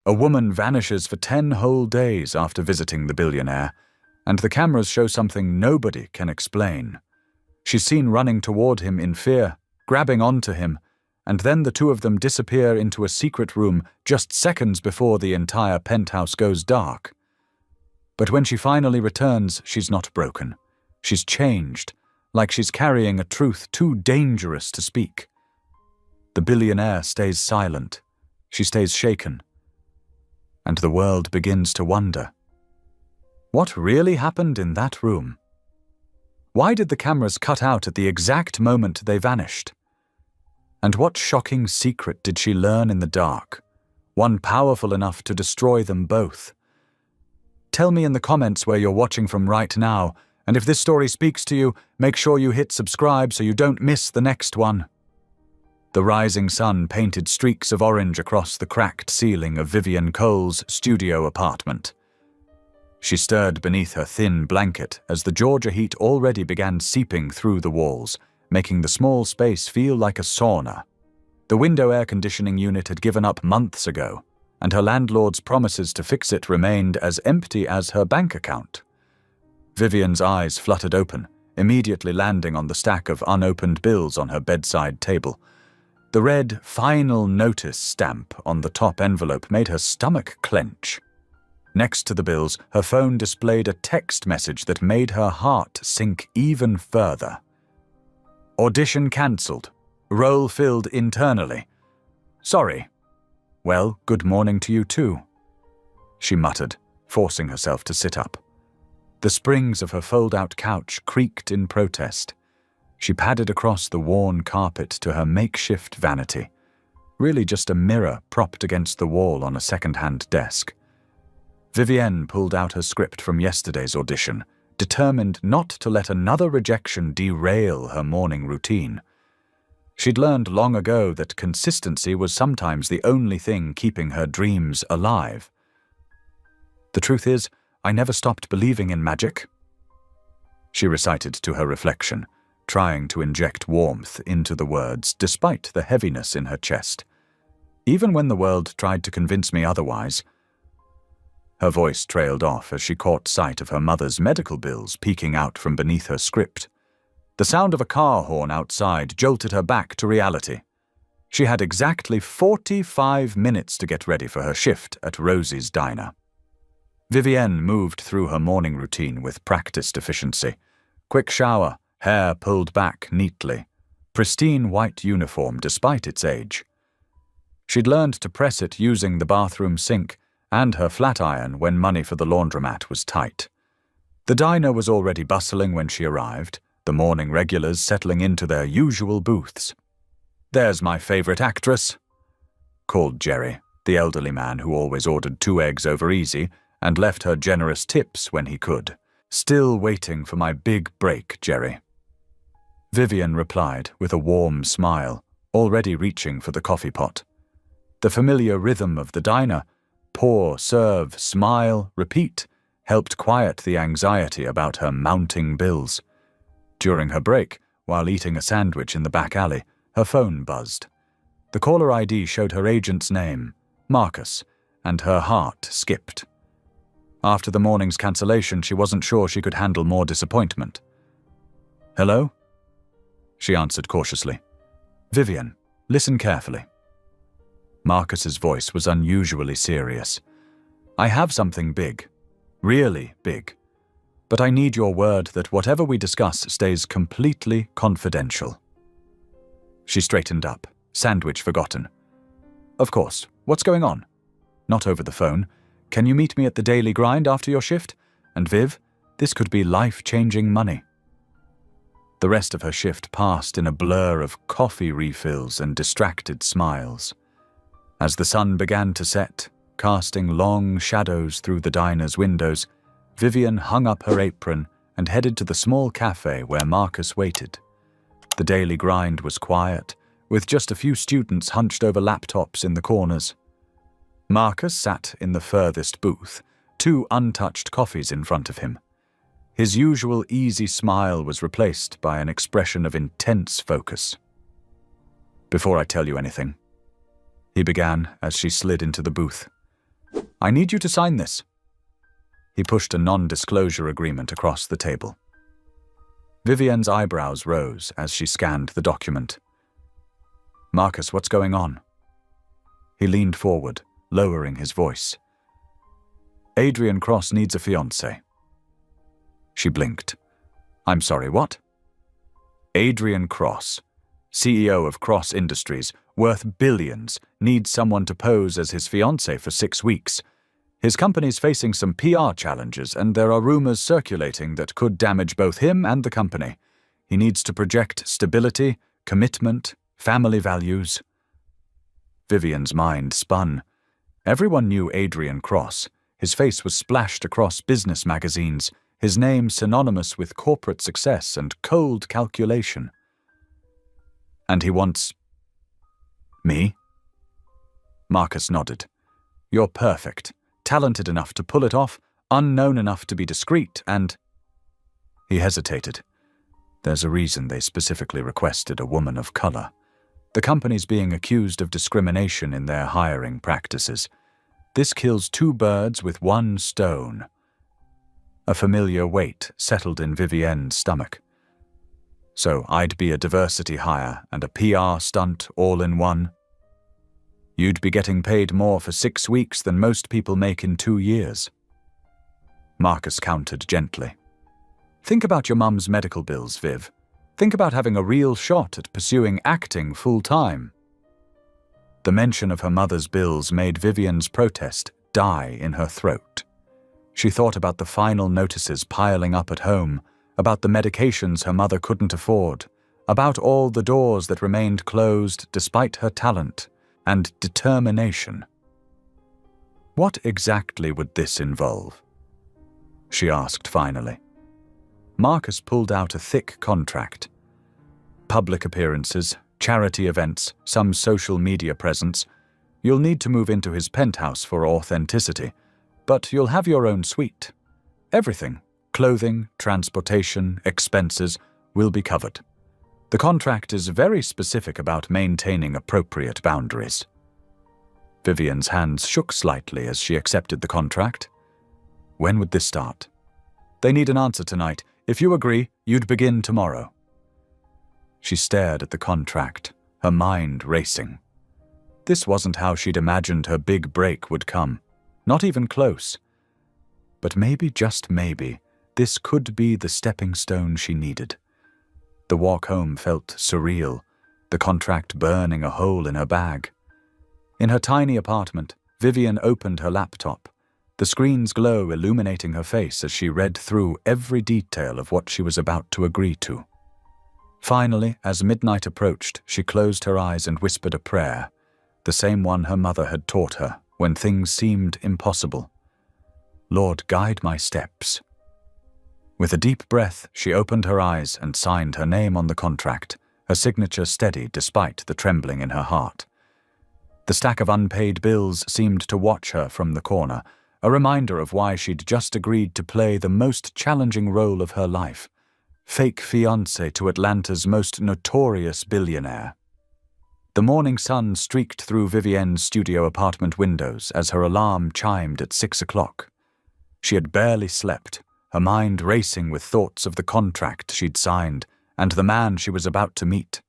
A woman vanishes for 10 whole days after visiting the billionaire, and the cameras show something nobody can explain. She's seen running toward him in fear, grabbing onto him, and then the two of them disappear into a secret room just seconds before the entire penthouse goes dark. But when she finally returns, she's not broken. She's changed, like she's carrying a truth too dangerous to speak. The billionaire stays silent. She stays shaken. And the world begins to wonder. What really happened in that room? Why did the cameras cut out at the exact moment they vanished? And what shocking secret did she learn in the dark, one powerful enough to destroy them both? Tell me in the comments where you're watching from right now, and if this story speaks to you, make sure you hit subscribe so you don't miss the next one. The rising sun painted streaks of orange across the cracked ceiling of Vivian Cole's studio apartment. She stirred beneath her thin blanket as the Georgia heat already began seeping through the walls, making the small space feel like a sauna. The window air conditioning unit had given up months ago, and her landlord's promises to fix it remained as empty as her bank account. Vivian's eyes fluttered open, immediately landing on the stack of unopened bills on her bedside table. The red "Final Notice" stamp on the top envelope made her stomach clench. Next to the bills, her phone displayed a text message that made her heart sink even further. Audition cancelled. Role filled internally. Sorry. Well, good morning to you too, she muttered, forcing herself to sit up. The springs of her fold-out couch creaked in protest. She padded across the worn carpet to her makeshift vanity, really just a mirror propped against the wall on a second-hand desk. Vivienne pulled out her script from yesterday's audition, determined not to let another rejection derail her morning routine. She'd learned long ago that consistency was sometimes the only thing keeping her dreams alive. The truth is, I never stopped believing in magic, she recited to her reflection, trying to inject warmth into the words despite the heaviness in her chest. Even when the world tried to convince me otherwise. Her voice trailed off as she caught sight of her mother's medical bills peeking out from beneath her script. The sound of a car horn outside jolted her back to reality. She had exactly 45 minutes to get ready for her shift at Rosie's diner. Vivienne moved through her morning routine with practiced efficiency. Quick shower, hair pulled back neatly, pristine white uniform despite its age. She'd learned to press it using the bathroom sink and her flat iron when money for the laundromat was tight. The diner was already bustling when she arrived, the morning regulars settling into their usual booths. "There's my favorite actress," called Jerry, the elderly man who always ordered 2 eggs over easy and left her generous tips when he could. "Still waiting for my big break, Jerry." Vivian replied with a warm smile, already reaching for the coffee pot. The familiar rhythm of the diner, pour, serve, smile, repeat, helped quiet the anxiety about her mounting bills. During her break, while eating a sandwich in the back alley, her phone buzzed. The caller ID showed her agent's name, Marcus, and her heart skipped. After the morning's cancellation, she wasn't sure she could handle more disappointment. "Hello?" she answered cautiously. "Vivian, listen carefully." Marcus's voice was unusually serious. "I have something big, really big, but I need your word that whatever we discuss stays completely confidential." She straightened up, sandwich forgotten. "Of course. What's going on?" "Not over the phone. Can you meet me at the Daily Grind after your shift? And Viv, this could be life-changing money." The rest of her shift passed in a blur of coffee refills and distracted smiles. As the sun began to set, casting long shadows through the diner's windows, Vivian hung up her apron and headed to the small cafe where Marcus waited. The Daily Grind was quiet, with just a few students hunched over laptops in the corners. Marcus sat in the furthest booth, 2 untouched coffees in front of him. His usual easy smile was replaced by an expression of intense focus. "Before I tell you anything," he began as she slid into the booth, I need you to sign this." He pushed a non-disclosure agreement across the table. Vivienne's eyebrows rose as she scanned the document. "Marcus, what's going on?" He leaned forward, lowering his voice. "Adrian Cross needs a fiancé." She blinked. "I'm sorry, what?" "Adrian Cross, CEO of Cross Industries, worth billions, needs someone to pose as his fiancé for 6 weeks. His company's facing some PR challenges, and there are rumors circulating that could damage both him and the company. He needs to project stability, commitment, family values." Vivienne's mind spun. Everyone knew Adrian Cross. His face was splashed across business magazines, his name synonymous with corporate success and cold calculation. "And he wants me?" Marcus nodded. "You're perfect. Talented enough to pull it off, unknown enough to be discreet, and—" He hesitated. There's a reason they specifically requested a woman of color. The company's being accused of discrimination in their hiring practices. This kills 2 birds with 1 stone. A familiar weight settled in Vivienne's stomach. "So I'd be a diversity hire and a PR stunt all in one?" "You'd be getting paid more for 6 weeks than most people make in 2 years." Marcus countered gently. "Think about your mum's medical bills, Viv. Think about having a real shot at pursuing acting full-time." The mention of her mother's bills made Vivienne's protest die in her throat. She thought about the final notices piling up at home, about the medications her mother couldn't afford, about all the doors that remained closed despite her talent and determination. "What exactly would this involve?" she asked finally. Marcus pulled out a thick contract. "Public appearances, charity events, some social media presence. You'll need to move into his penthouse for authenticity, but you'll have your own suite. Everything, clothing, transportation, expenses, will be covered. The contract is very specific about maintaining appropriate boundaries." Vivienne's hands shook slightly as she accepted the contract. "When would this start?" "They need an answer tonight. If you agree, you'd begin tomorrow." She stared at the contract, her mind racing. This wasn't how she'd imagined her big break would come. Not even close. But maybe, just maybe, this could be the stepping stone she needed. The walk home felt surreal, the contract burning a hole in her bag. In her tiny apartment, Vivienne opened her laptop, the screen's glow illuminating her face as she read through every detail of what she was about to agree to. Finally, as midnight approached, she closed her eyes and whispered a prayer, the same one her mother had taught her when things seemed impossible. "Lord, guide my steps." With a deep breath, she opened her eyes and signed her name on the contract, her signature steady despite the trembling in her heart. The stack of unpaid bills seemed to watch her from the corner, a reminder of why she'd just agreed to play the most challenging role of her life, fake fiancé to Atlanta's most notorious billionaire. The morning sun streaked through Vivienne's studio apartment windows as her alarm chimed at 6 o'clock. She had barely slept, her mind racing with thoughts of the contract she'd signed and the man she was about to meet.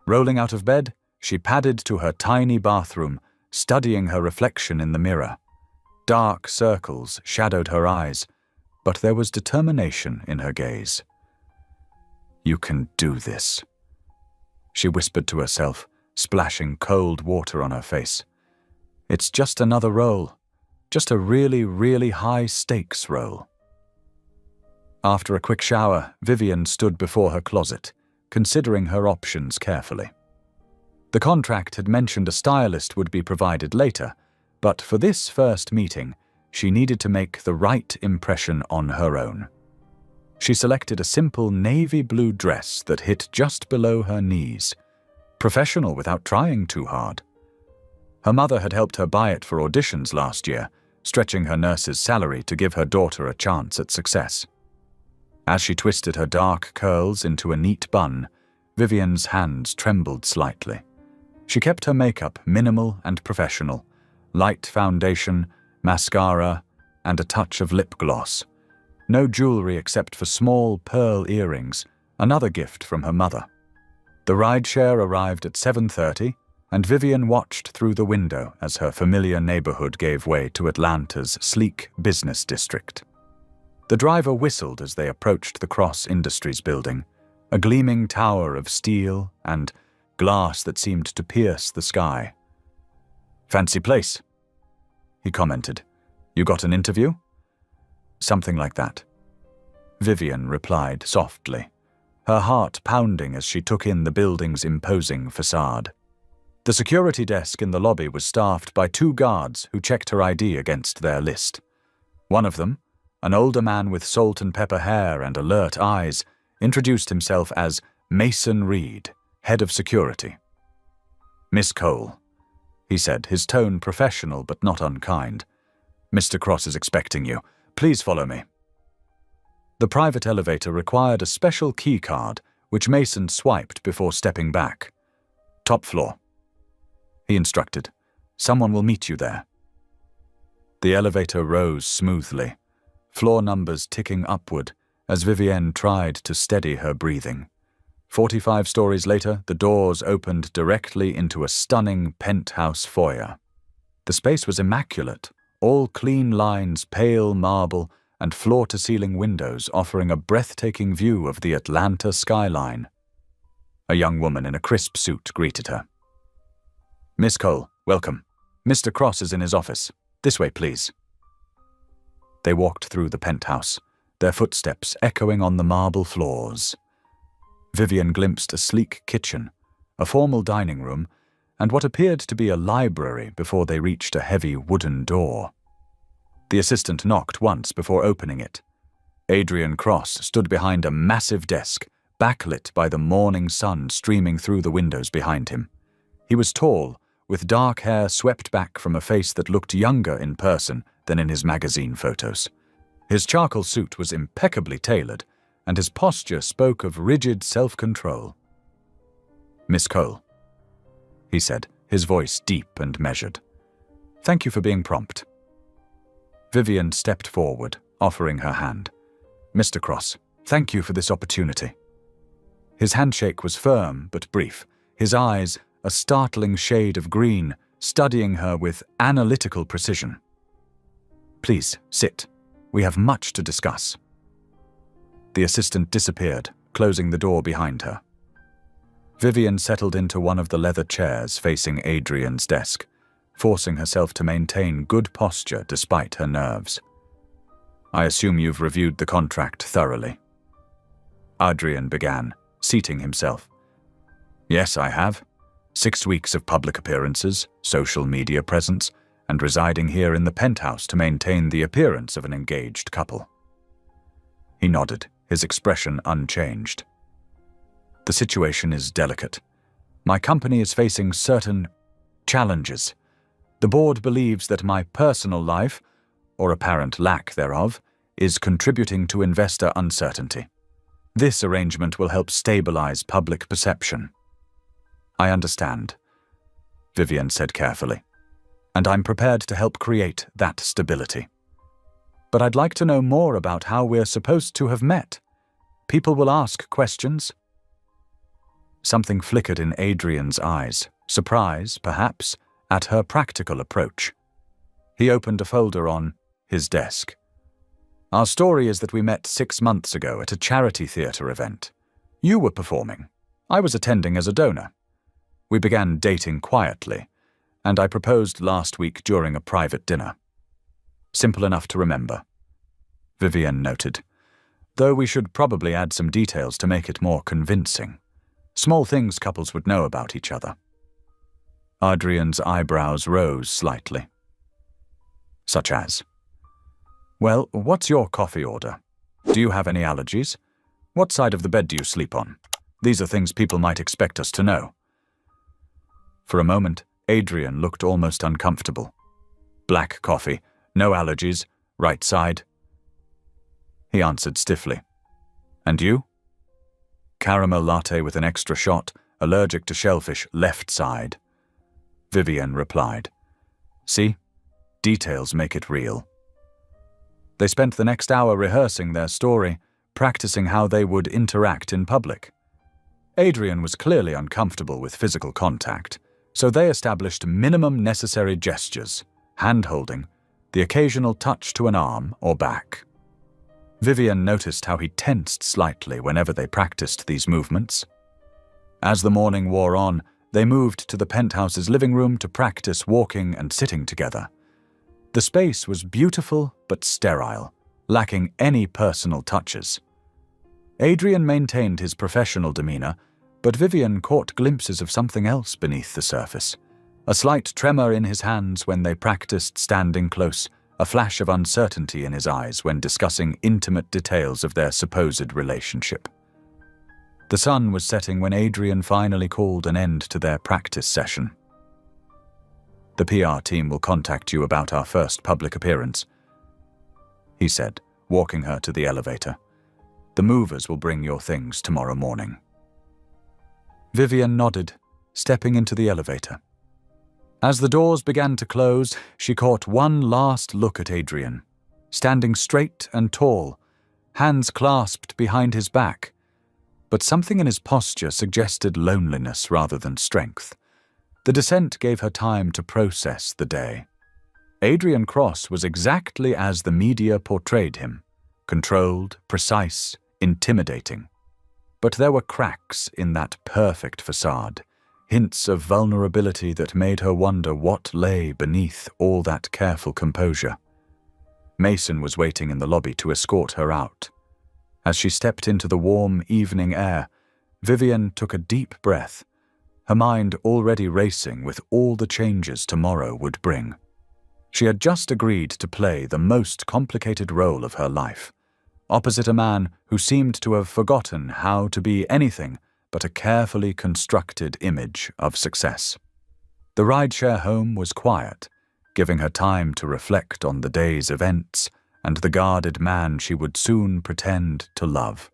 Rolling out of bed, she padded to her tiny bathroom, studying her reflection in the mirror. Dark circles shadowed her eyes, but there was determination in her gaze. "You can do this," she whispered to herself, splashing cold water on her face. "It's just another role, just a really, really high-stakes role." After a quick shower, Vivienne stood before her closet, considering her options carefully. The contract had mentioned a stylist would be provided later, but for this first meeting, she needed to make the right impression on her own. She selected a simple navy blue dress that hit just below her knees, professional without trying too hard. Her mother had helped her buy it for auditions last year, stretching her nurse's salary to give her daughter a chance at success. As she twisted her dark curls into a neat bun, Vivienne's hands trembled slightly. She kept her makeup minimal and professional, light foundation, mascara, and a touch of lip gloss. No jewelry except for small pearl earrings, another gift from her mother. The rideshare arrived at 7:30, and Vivian watched through the window as her familiar neighborhood gave way to Atlanta's sleek business district. The driver whistled as they approached the Cross Industries building, a gleaming tower of steel and glass that seemed to pierce the sky. "Fancy place," he commented. "You got an interview?" "Something like that," Vivian replied softly, her heart pounding as she took in the building's imposing facade. The security desk in the lobby was staffed by 2 guards who checked her ID against their list. One of them, an older man with salt and pepper hair and alert eyes, introduced himself as Mason Reed, head of security. "Miss Cole," he said, his tone professional but not unkind. "Mr. Cross is expecting you. Please follow me." The private elevator required a special key card, which Mason swiped before stepping back. "Top floor," he instructed. "Someone will meet you there." The elevator rose smoothly, floor numbers ticking upward as Vivienne tried to steady her breathing. 45 stories later, the doors opened directly into a stunning penthouse foyer. The space was immaculate, all clean lines, pale marble, and floor-to-ceiling windows offering a breathtaking view of the Atlanta skyline. A young woman in a crisp suit greeted her. "Miss Cole, welcome. Mr. Cross is in his office. This way, please." They walked through the penthouse, their footsteps echoing on the marble floors. Vivian glimpsed a sleek kitchen, a formal dining room, and what appeared to be a library before they reached a heavy wooden door. The assistant knocked once before opening it. Adrian Cross stood behind a massive desk, backlit by the morning sun streaming through the windows behind him. He was tall, with dark hair swept back from a face that looked younger in person than in his magazine photos. His charcoal suit was impeccably tailored, and his posture spoke of rigid self-control. "Miss Cole," he said, his voice deep and measured. "Thank you for being prompt." Vivian stepped forward, offering her hand. "Mr. Cross, thank you for this opportunity." His handshake was firm but brief, his eyes, a startling shade of green, studying her with analytical precision. "Please, sit. We have much to discuss." The assistant disappeared, closing the door behind her. Vivian settled into one of the leather chairs facing Adrian's desk, forcing herself to maintain good posture despite her nerves. "I assume you've reviewed the contract thoroughly." Adrian began, seating himself. "Yes, I have. 6 weeks of public appearances, social media presence, and residing here in the penthouse to maintain the appearance of an engaged couple." He nodded, his expression unchanged. "The situation is delicate. My company is facing certain challenges. The board believes that my personal life, or apparent lack thereof, is contributing to investor uncertainty. This arrangement will help stabilize public perception." "I understand," Vivian said carefully, "and I'm prepared to help create that stability. But I'd like to know more about how we're supposed to have met. People will ask questions." Something flickered in Adrian's eyes, surprise, perhaps, at her practical approach. He opened a folder on his desk. "Our story is that we met 6 months ago at a charity theater event. You were performing. I was attending as a donor. We began dating quietly, and I proposed last week during a private dinner. Simple enough to remember," Vivian noted, "though we should probably add some details to make it more convincing. Small things couples would know about each other." Adrian's eyebrows rose slightly. "Such as?" "Well, what's your coffee order? Do you have any allergies? What side of the bed do you sleep on? These are things people might expect us to know." For a moment, Adrian looked almost uncomfortable. "Black coffee, no allergies, right side." He answered stiffly. "And you?" "Caramel latte with an extra shot, allergic to shellfish, left side," Vivian replied. See? Details make it real. They spent the next hour rehearsing their story, practicing how they would interact in public. Adrian was clearly uncomfortable with physical contact, so they established minimum necessary gestures, hand-holding, the occasional touch to an arm or back. Vivian noticed how he tensed slightly whenever they practiced these movements. As the morning wore on, they moved to the penthouse's living room to practice walking and sitting together. The space was beautiful but sterile, lacking any personal touches. Adrian maintained his professional demeanor, but Vivian caught glimpses of something else beneath the surface. A slight tremor in his hands when they practiced standing close, a flash of uncertainty in his eyes when discussing intimate details of their supposed relationship. The sun was setting when Adrian finally called an end to their practice session. "The PR team will contact you about our first public appearance," he said, walking her to the elevator. "The movers will bring your things tomorrow morning." Vivian nodded, stepping into the elevator. As the doors began to close, she caught one last look at Adrian, standing straight and tall, hands clasped behind his back. But something in his posture suggested loneliness rather than strength. The descent gave her time to process the day. Adrian Cross was exactly as the media portrayed him, controlled, precise, intimidating. But there were cracks in that perfect facade, hints of vulnerability that made her wonder what lay beneath all that careful composure. Mason was waiting in the lobby to escort her out. As she stepped into the warm evening air, Vivian took a deep breath, her mind already racing with all the changes tomorrow would bring. She had just agreed to play the most complicated role of her life, opposite a man who seemed to have forgotten how to be anything but a carefully constructed image of success. The rideshare home was quiet, giving her time to reflect on the day's events and the guarded man she would soon pretend to love.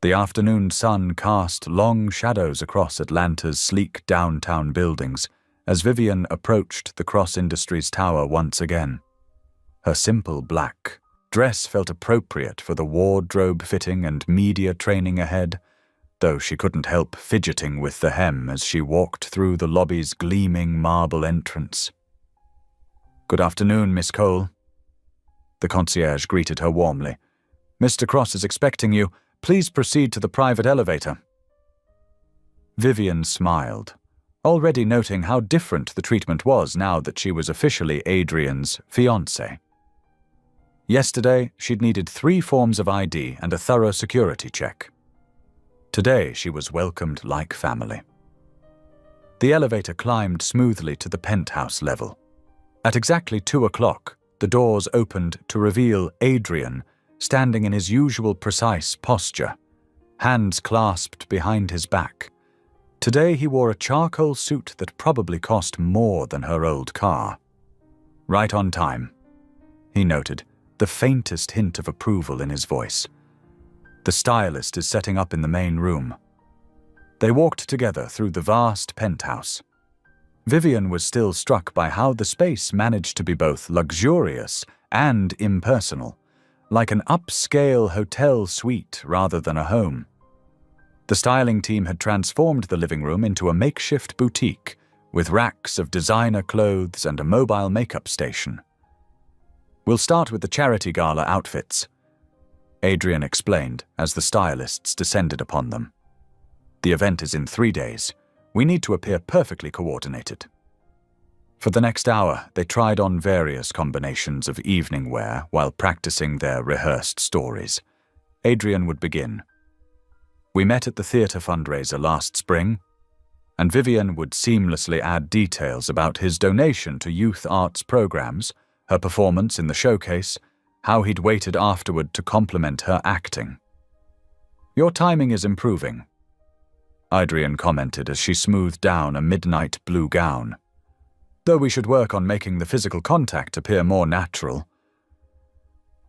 The afternoon sun cast long shadows across Atlanta's sleek downtown buildings as Vivian approached the Cross Industries Tower once again. Her simple black dress felt appropriate for the wardrobe fitting and media training ahead, though she couldn't help fidgeting with the hem as she walked through the lobby's gleaming marble entrance. "Good afternoon, Miss Cole." The concierge greeted her warmly. "Mr. Cross is expecting you. Please proceed to the private elevator." Vivian smiled, already noting how different the treatment was now that she was officially Adrian's fiancée. Yesterday, she'd needed 3 forms of ID and a thorough security check. Today, she was welcomed like family. The elevator climbed smoothly to the penthouse level. At exactly 2 o'clock, the doors opened to reveal Adrian standing in his usual precise posture, hands clasped behind his back. Today he wore a charcoal suit that probably cost more than her old car. "Right on time," he noted, the faintest hint of approval in his voice. "The stylist is setting up in the main room." They walked together through the vast penthouse. Vivian was still struck by how the space managed to be both luxurious and impersonal, like an upscale hotel suite rather than a home. The styling team had transformed the living room into a makeshift boutique, with racks of designer clothes and a mobile makeup station. "We'll start with the charity gala outfits," Adrian explained as the stylists descended upon them. "The event is in 3 days. We need to appear perfectly coordinated." For the next hour, they tried on various combinations of evening wear while practicing their rehearsed stories. Adrian would begin. "We met at the theatre fundraiser last spring," and Vivian would seamlessly add details about his donation to youth arts programs, her performance in the showcase, how he'd waited afterward to compliment her acting. "Your timing is improving," Adrian commented as she smoothed down a midnight blue gown. "Though we should work on making the physical contact appear more natural."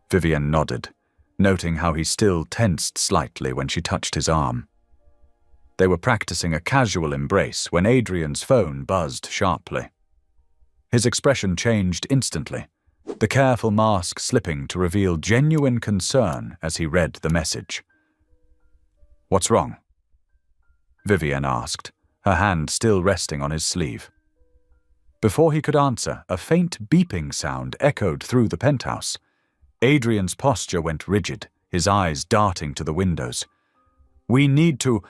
Vivian nodded, noting how he still tensed slightly when she touched his arm. They were practicing a casual embrace when Adrian's phone buzzed sharply. His expression changed instantly, the careful mask slipping to reveal genuine concern as he read the message. "What's wrong?" Vivian asked, her hand still resting on his sleeve. Before he could answer, a faint beeping sound echoed through the penthouse. Adrian's posture went rigid, his eyes darting to the windows. "We need to—"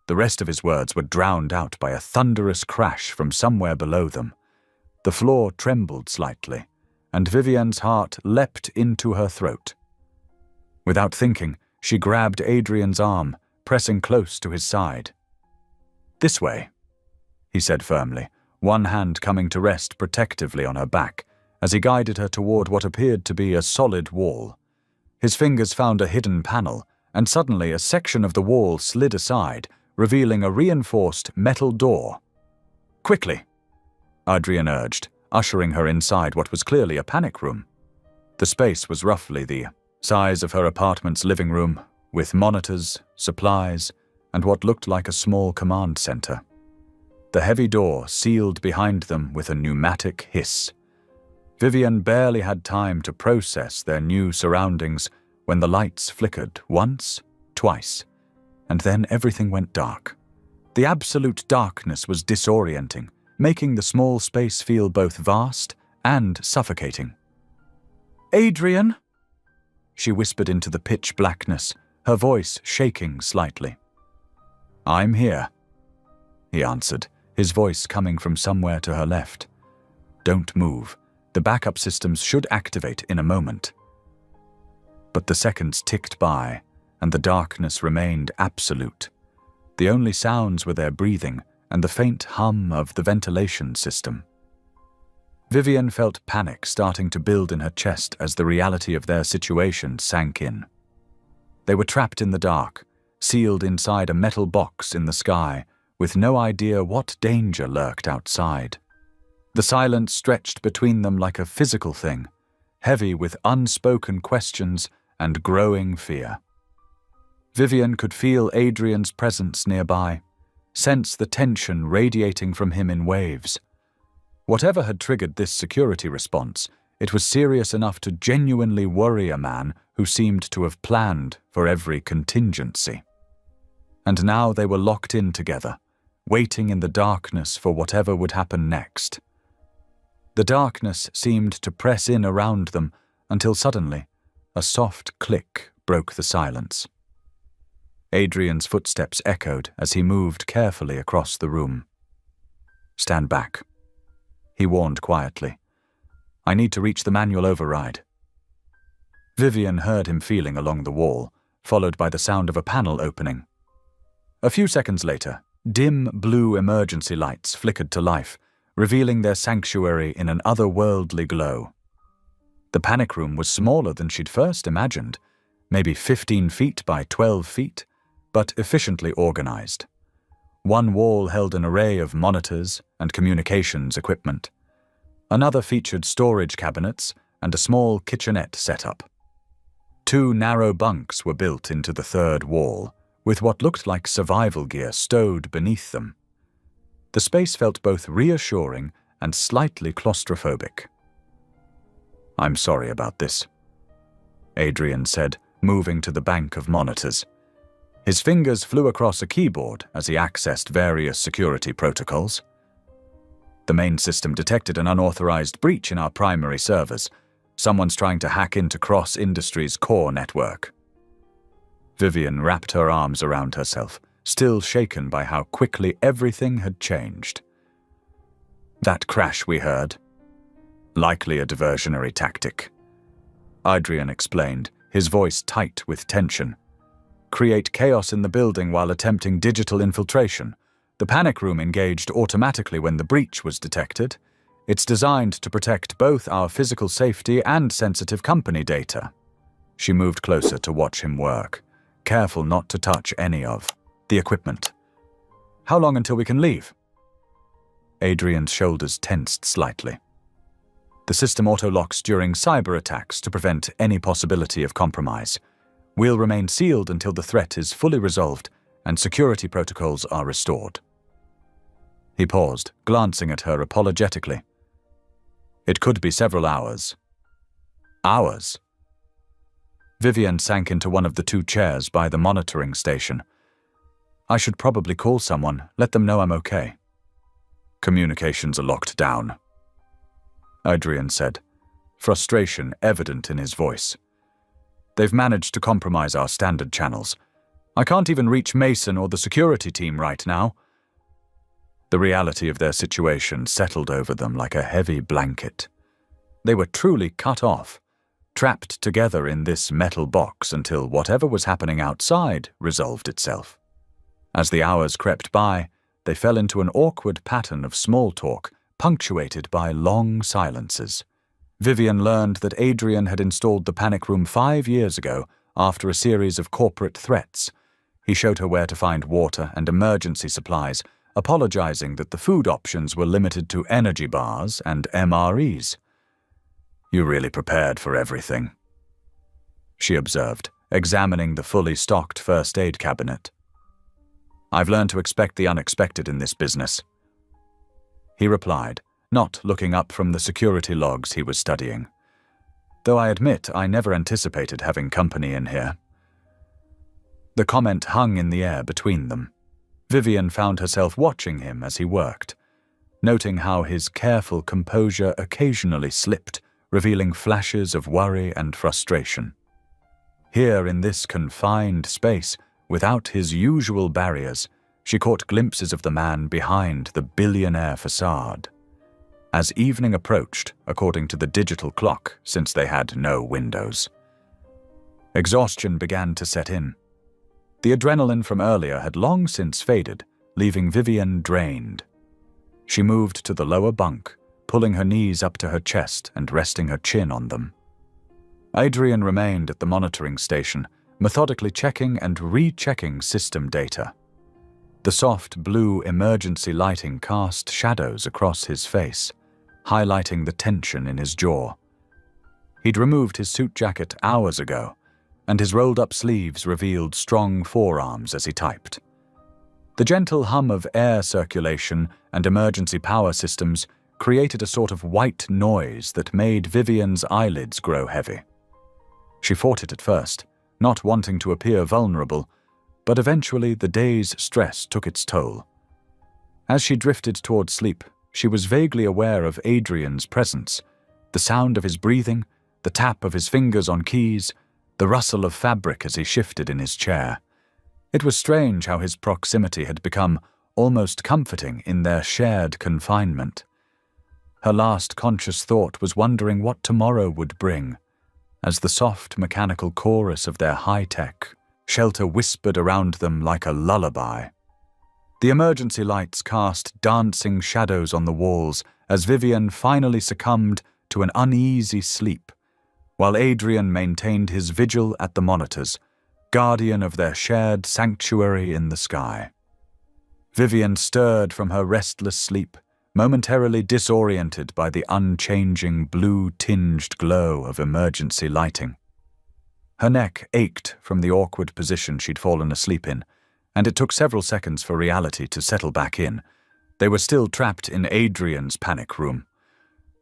The rest of his words were drowned out by a thunderous crash from somewhere below them. The floor trembled slightly, and Vivian's heart leapt into her throat. Without thinking, she grabbed Adrian's arm, pressing close to his side. "This way," he said firmly, one hand coming to rest protectively on her back, as he guided her toward what appeared to be a solid wall. His fingers found a hidden panel, and suddenly a section of the wall slid aside, revealing a reinforced metal door. "Quickly," Adrian urged, ushering her inside what was clearly a panic room. The space was roughly the size of her apartment's living room, with monitors, supplies, and what looked like a small command center. The heavy door sealed behind them with a pneumatic hiss. Vivian barely had time to process their new surroundings when the lights flickered once, twice, and then everything went dark. The absolute darkness was disorienting, making the small space feel both vast and suffocating. "Adrian?" She whispered into the pitch blackness, her voice shaking slightly. "I'm here," he answered, his voice coming from somewhere to her left. "Don't move. The backup systems should activate in a moment." But the seconds ticked by, and the darkness remained absolute. The only sounds were their breathing and the faint hum of the ventilation system. Vivian felt panic starting to build in her chest as the reality of their situation sank in. They were trapped in the dark, sealed inside a metal box in the sky, with no idea what danger lurked outside. The silence stretched between them like a physical thing, heavy with unspoken questions and growing fear. Vivian could feel Adrian's presence nearby, sense the tension radiating from him in waves. Whatever had triggered this security response, it was serious enough to genuinely worry a man who seemed to have planned for every contingency. And now they were locked in together, waiting in the darkness for whatever would happen next. The darkness seemed to press in around them until suddenly, a soft click broke the silence. Adrian's footsteps echoed as he moved carefully across the room. "Stand back," he warned quietly. "I need to reach the manual override." Vivian heard him feeling along the wall, followed by the sound of a panel opening. A few seconds later, dim blue emergency lights flickered to life, revealing their sanctuary in an otherworldly glow. The panic room was smaller than she'd first imagined, maybe 15 feet by 12 feet, but efficiently organized. One wall held an array of monitors and communications equipment. Another featured storage cabinets and a small kitchenette setup. 2 narrow bunks were built into the third wall, with what looked like survival gear stowed beneath them. The space felt both reassuring and slightly claustrophobic. "I'm sorry about this," Adrian said, moving to the bank of monitors. His fingers flew across a keyboard as he accessed various security protocols. "The main system detected an unauthorized breach in our primary servers. Someone's trying to hack into Cross Industries' core network." Vivian wrapped her arms around herself, still shaken by how quickly everything had changed. "That crash we heard? Likely a diversionary tactic," Adrian explained, his voice tight with tension. "Create chaos in the building while attempting digital infiltration. The panic room engaged automatically when the breach was detected. It's designed to protect both our physical safety and sensitive company data." She moved closer to watch him work, careful not to touch any of the equipment. "How long until we can leave?" Adrian's shoulders tensed slightly. "The system auto-locks during cyber attacks to prevent any possibility of compromise. We'll remain sealed until the threat is fully resolved and security protocols are restored." He paused, glancing at her apologetically. It could be several hours. Hours? Vivian sank into one of the 2 chairs by the monitoring station. I should probably call someone, let them know I'm okay. Communications are locked down, Adrian said, frustration evident in his voice. They've managed to compromise our standard channels. I can't even reach Mason or the security team right now. The reality of their situation settled over them like a heavy blanket. They were truly cut off, trapped together in this metal box until whatever was happening outside resolved itself. As the hours crept by, they fell into an awkward pattern of small talk, punctuated by long silences. Vivian learned that Adrian had installed the panic room 5 years ago after a series of corporate threats. He showed her where to find water and emergency supplies, apologizing that the food options were limited to energy bars and MREs. You really prepared for everything, she observed, examining the fully stocked first aid cabinet. I've learned to expect the unexpected in this business, he replied, not looking up from the security logs he was studying. Though I admit I never anticipated having company in here. The comment hung in the air between them. Vivian found herself watching him as he worked, noting how his careful composure occasionally slipped, revealing flashes of worry and frustration. Here in this confined space, without his usual barriers, she caught glimpses of the man behind the billionaire facade. As evening approached, according to the digital clock, since they had no windows, exhaustion began to set in. The adrenaline from earlier had long since faded, leaving Vivian drained. She moved to the lower bunk, pulling her knees up to her chest and resting her chin on them. Adrian remained at the monitoring station, methodically checking and rechecking system data. The soft blue emergency lighting cast shadows across his face, highlighting the tension in his jaw. He'd removed his suit jacket hours ago, and his rolled-up sleeves revealed strong forearms as he typed. The gentle hum of air circulation and emergency power systems created a sort of white noise that made Vivian's eyelids grow heavy. She fought it at first, not wanting to appear vulnerable, but eventually the day's stress took its toll. As she drifted toward sleep, she was vaguely aware of Adrian's presence, the sound of his breathing, the tap of his fingers on keys, the rustle of fabric as he shifted in his chair. It was strange how his proximity had become almost comforting in their shared confinement. Her last conscious thought was wondering what tomorrow would bring, as the soft mechanical chorus of their high-tech shelter whispered around them like a lullaby. The emergency lights cast dancing shadows on the walls as Vivian finally succumbed to an uneasy sleep, while Adrian maintained his vigil at the monitors, guardian of their shared sanctuary in the sky. Vivian stirred from her restless sleep, momentarily disoriented by the unchanging blue-tinged glow of emergency lighting. Her neck ached from the awkward position she'd fallen asleep in, and it took several seconds for reality to settle back in. They were still trapped in Adrian's panic room.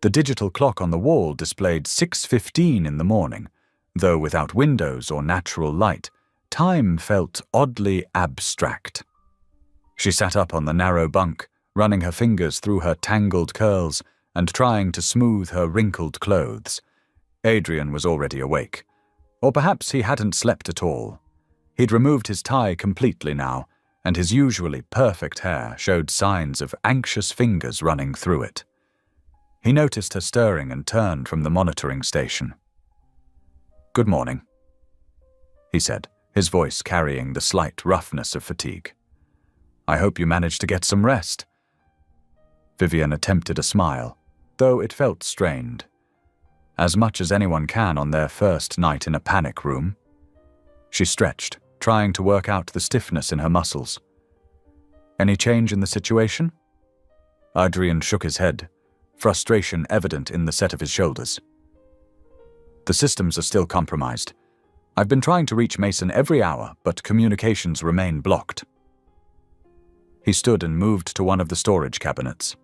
The digital clock on the wall displayed 6:15 in the morning, though without windows or natural light, time felt oddly abstract. She sat up on the narrow bunk, running her fingers through her tangled curls and trying to smooth her wrinkled clothes. Adrian was already awake. Or perhaps he hadn't slept at all. He'd removed his tie completely now, and his usually perfect hair showed signs of anxious fingers running through it. He noticed her stirring and turned from the monitoring station. "Good morning," he said, his voice carrying the slight roughness of fatigue. "I hope you managed to get some rest." Vivian attempted a smile, though it felt strained. As much as anyone can on their first night in a panic room. She stretched, trying to work out the stiffness in her muscles. "Any change in the situation?" Adrian shook his head, frustration evident in the set of his shoulders. "The systems are still compromised. I've been trying to reach Mason every hour, but communications remain blocked." He stood and moved to one of the storage cabinets.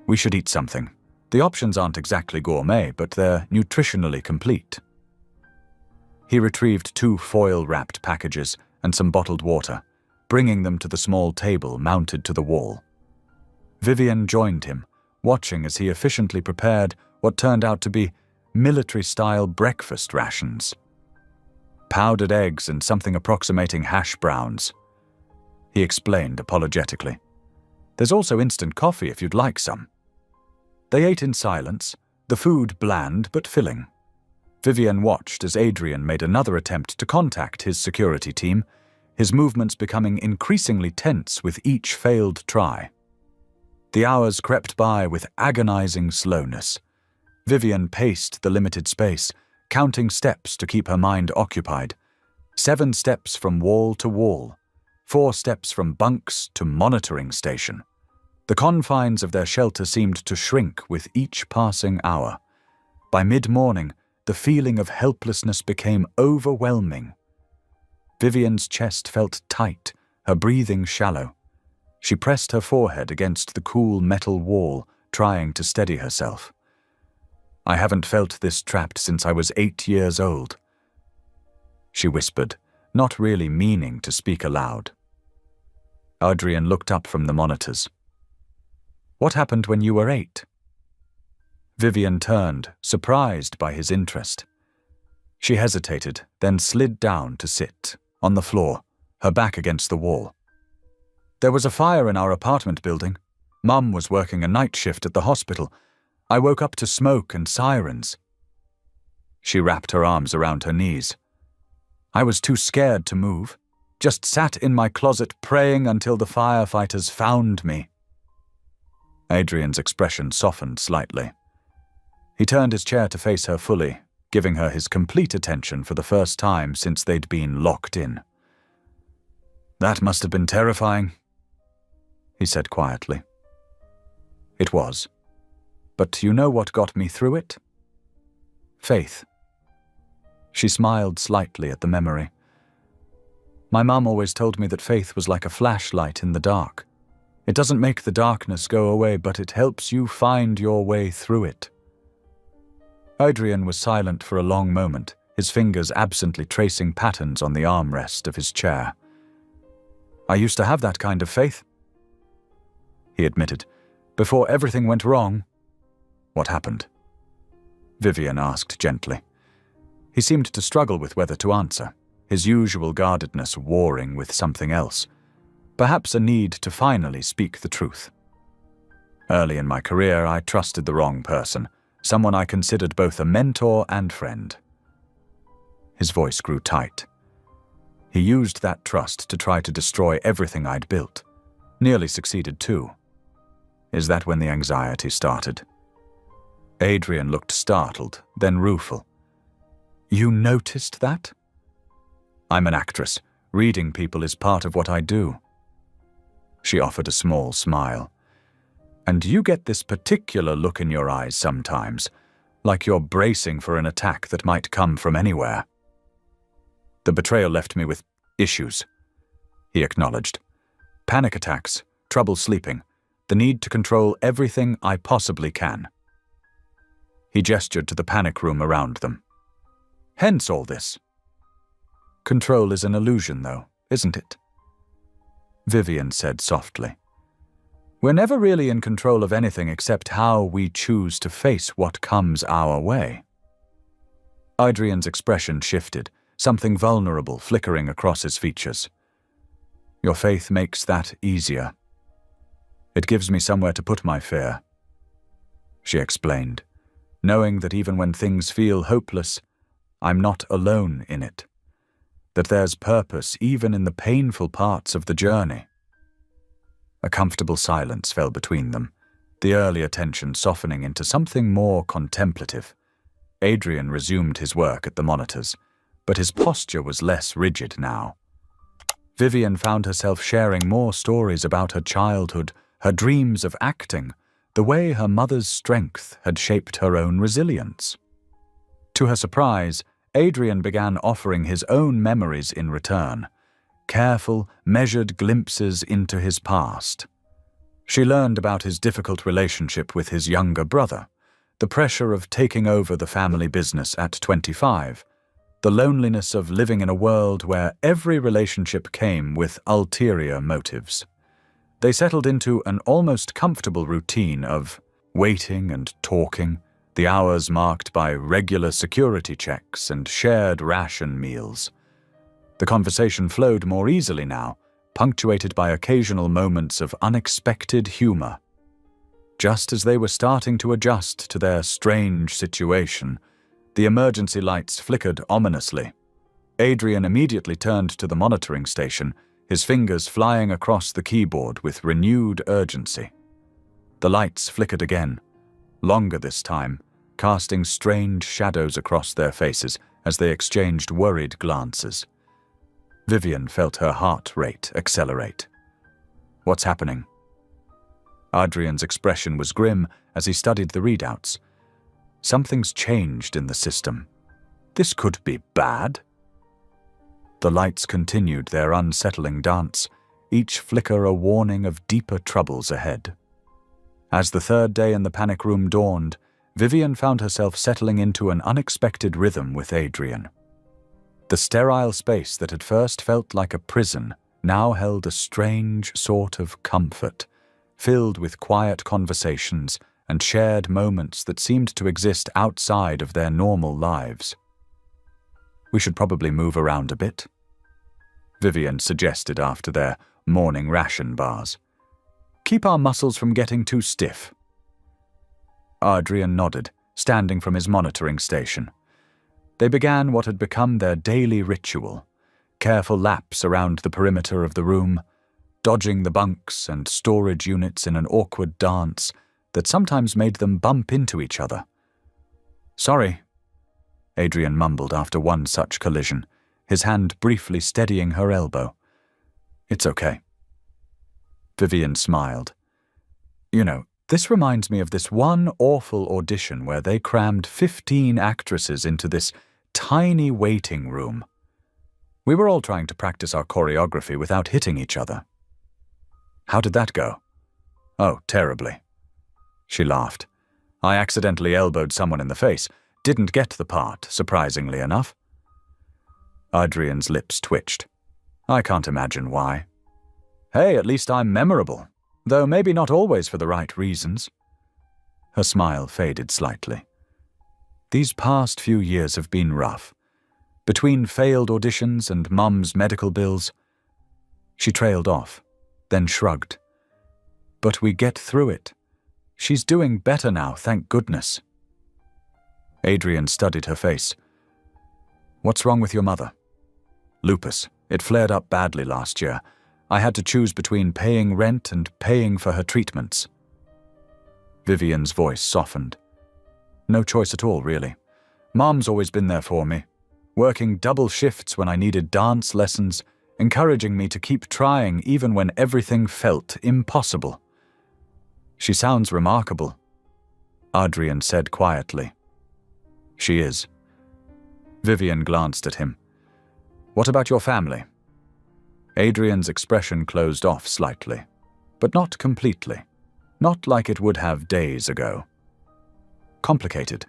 "We should eat something. The options aren't exactly gourmet, but they're nutritionally complete. He retrieved 2 foil-wrapped packages and some bottled water, bringing them to the small table mounted to the wall. Vivian joined him, watching as he efficiently prepared what turned out to be military-style breakfast rations. Powdered eggs and something approximating hash browns. He explained apologetically. There's also instant coffee if you'd like some. They ate in silence, the food bland but filling. Vivian watched as Adrian made another attempt to contact his security team, his movements becoming increasingly tense with each failed try. The hours crept by with agonizing slowness. Vivian paced the limited space, counting steps to keep her mind occupied. 7 steps from wall to wall, 4 steps from bunks to monitoring station. The confines of their shelter seemed to shrink with each passing hour. By mid-morning, the feeling of helplessness became overwhelming. Vivian's chest felt tight, her breathing shallow. She pressed her forehead against the cool metal wall, trying to steady herself. I haven't felt this trapped since I was 8 years old, she whispered, not really meaning to speak aloud. Adrian looked up from the monitors. What happened when you were 8? Vivian turned, surprised by his interest. She hesitated, then slid down to sit, on the floor, her back against the wall. There was a fire in our apartment building. Mum was working a night shift at the hospital. I woke up to smoke and sirens. She wrapped her arms around her knees. I was too scared to move, just sat in my closet praying until the firefighters found me. Adrian's expression softened slightly. He turned his chair to face her fully, giving her his complete attention for the first time since they'd been locked in. That must have been terrifying, he said quietly. It was. But you know what got me through it? Faith. She smiled slightly at the memory. My mum always told me that faith was like a flashlight in the dark. It doesn't make the darkness go away, but it helps you find your way through it. Adrian was silent for a long moment, his fingers absently tracing patterns on the armrest of his chair. I used to have that kind of faith, he admitted, before everything went wrong. What happened? Vivian asked gently. He seemed to struggle with whether to answer, his usual guardedness warring with something else, perhaps a need to finally speak the truth. Early in my career, I trusted the wrong person, someone I considered both a mentor and friend. His voice grew tight. He used that trust to try to destroy everything I'd built. Nearly succeeded too. Is that when the anxiety started? Adrian looked startled, then rueful. You noticed that? I'm an actress. Reading people is part of what I do. She offered a small smile. And you get this particular look in your eyes sometimes, like you're bracing for an attack that might come from anywhere. The betrayal left me with issues, he acknowledged. Panic attacks, trouble sleeping, the need to control everything I possibly can. He gestured to the panic room around them. Hence all this. Control is an illusion, though, isn't it? Vivian said softly. We're never really in control of anything except how we choose to face what comes our way. Adrian's expression shifted, something vulnerable flickering across his features. Your faith makes that easier. It gives me somewhere to put my fear, she explained, knowing that even when things feel hopeless, I'm not alone in it, that there's purpose even in the painful parts of the journey. A comfortable silence fell between them, the earlier tension softening into something more contemplative. Adrian resumed his work at the monitors, but his posture was less rigid now. Vivian found herself sharing more stories about her childhood, her dreams of acting, the way her mother's strength had shaped her own resilience. To her surprise, Adrian began offering his own memories in return, careful, measured glimpses into his past. She learned about his difficult relationship with his younger brother, The pressure of taking over the family business at 25. The loneliness of living in a world where every relationship came with ulterior motives. They settled into an almost comfortable routine of waiting and talking, the hours marked by regular security checks and shared ration meals. The conversation flowed more easily now, punctuated by occasional moments of unexpected humor. Just as they were starting to adjust to their strange situation, the emergency lights flickered ominously. Adrian immediately turned to the monitoring station, his fingers flying across the keyboard with renewed urgency. The lights flickered again, longer this time, casting strange shadows across their faces as they exchanged worried glances. Vivian felt her heart rate accelerate. "What's happening?" Adrian's expression was grim as he studied the readouts. Something's changed in the system. This could be bad. The lights continued their unsettling dance, each flicker a warning of deeper troubles ahead. As the third day in the panic room dawned, Vivian found herself settling into an unexpected rhythm with Adrian. The sterile space that had first felt like a prison now held a strange sort of comfort, filled with quiet conversations and shared moments that seemed to exist outside of their normal lives. "We should probably move around a bit," Vivian suggested after their morning ration bars. "Keep our muscles from getting too stiff." Adrian nodded, standing from his monitoring station. They began what had become their daily ritual, careful laps around the perimeter of the room, dodging the bunks and storage units in an awkward dance that sometimes made them bump into each other. "Sorry," Adrian mumbled after one such collision, his hand briefly steadying her elbow. "It's okay." Vivian smiled. "You know, this reminds me of this one awful audition where they crammed 15 actresses into this tiny waiting room. We were all trying to practice our choreography without hitting each other." "How did that go?" "Oh, terribly." She laughed. "I accidentally elbowed someone in the face. Didn't get the part, surprisingly enough." Adrian's lips twitched. "I can't imagine why." "Hey, at least I'm memorable, though maybe not always for the right reasons." Her smile faded slightly. "These past few years have been rough. Between failed auditions and Mum's medical bills." She trailed off, then shrugged. "But we get through it. She's doing better now, thank goodness." Adrian studied her face. "What's wrong with your mother?" "Lupus. It flared up badly last year. I had to choose between paying rent and paying for her treatments." Vivian's voice softened. "No choice at all, really. Mom's always been there for me, working double shifts when I needed dance lessons, encouraging me to keep trying even when everything felt impossible." "She sounds remarkable," Adrian said quietly. "She is." Vivian glanced at him. "What about your family?" Adrian's expression closed off slightly, but not completely, not like it would have days ago. "Complicated.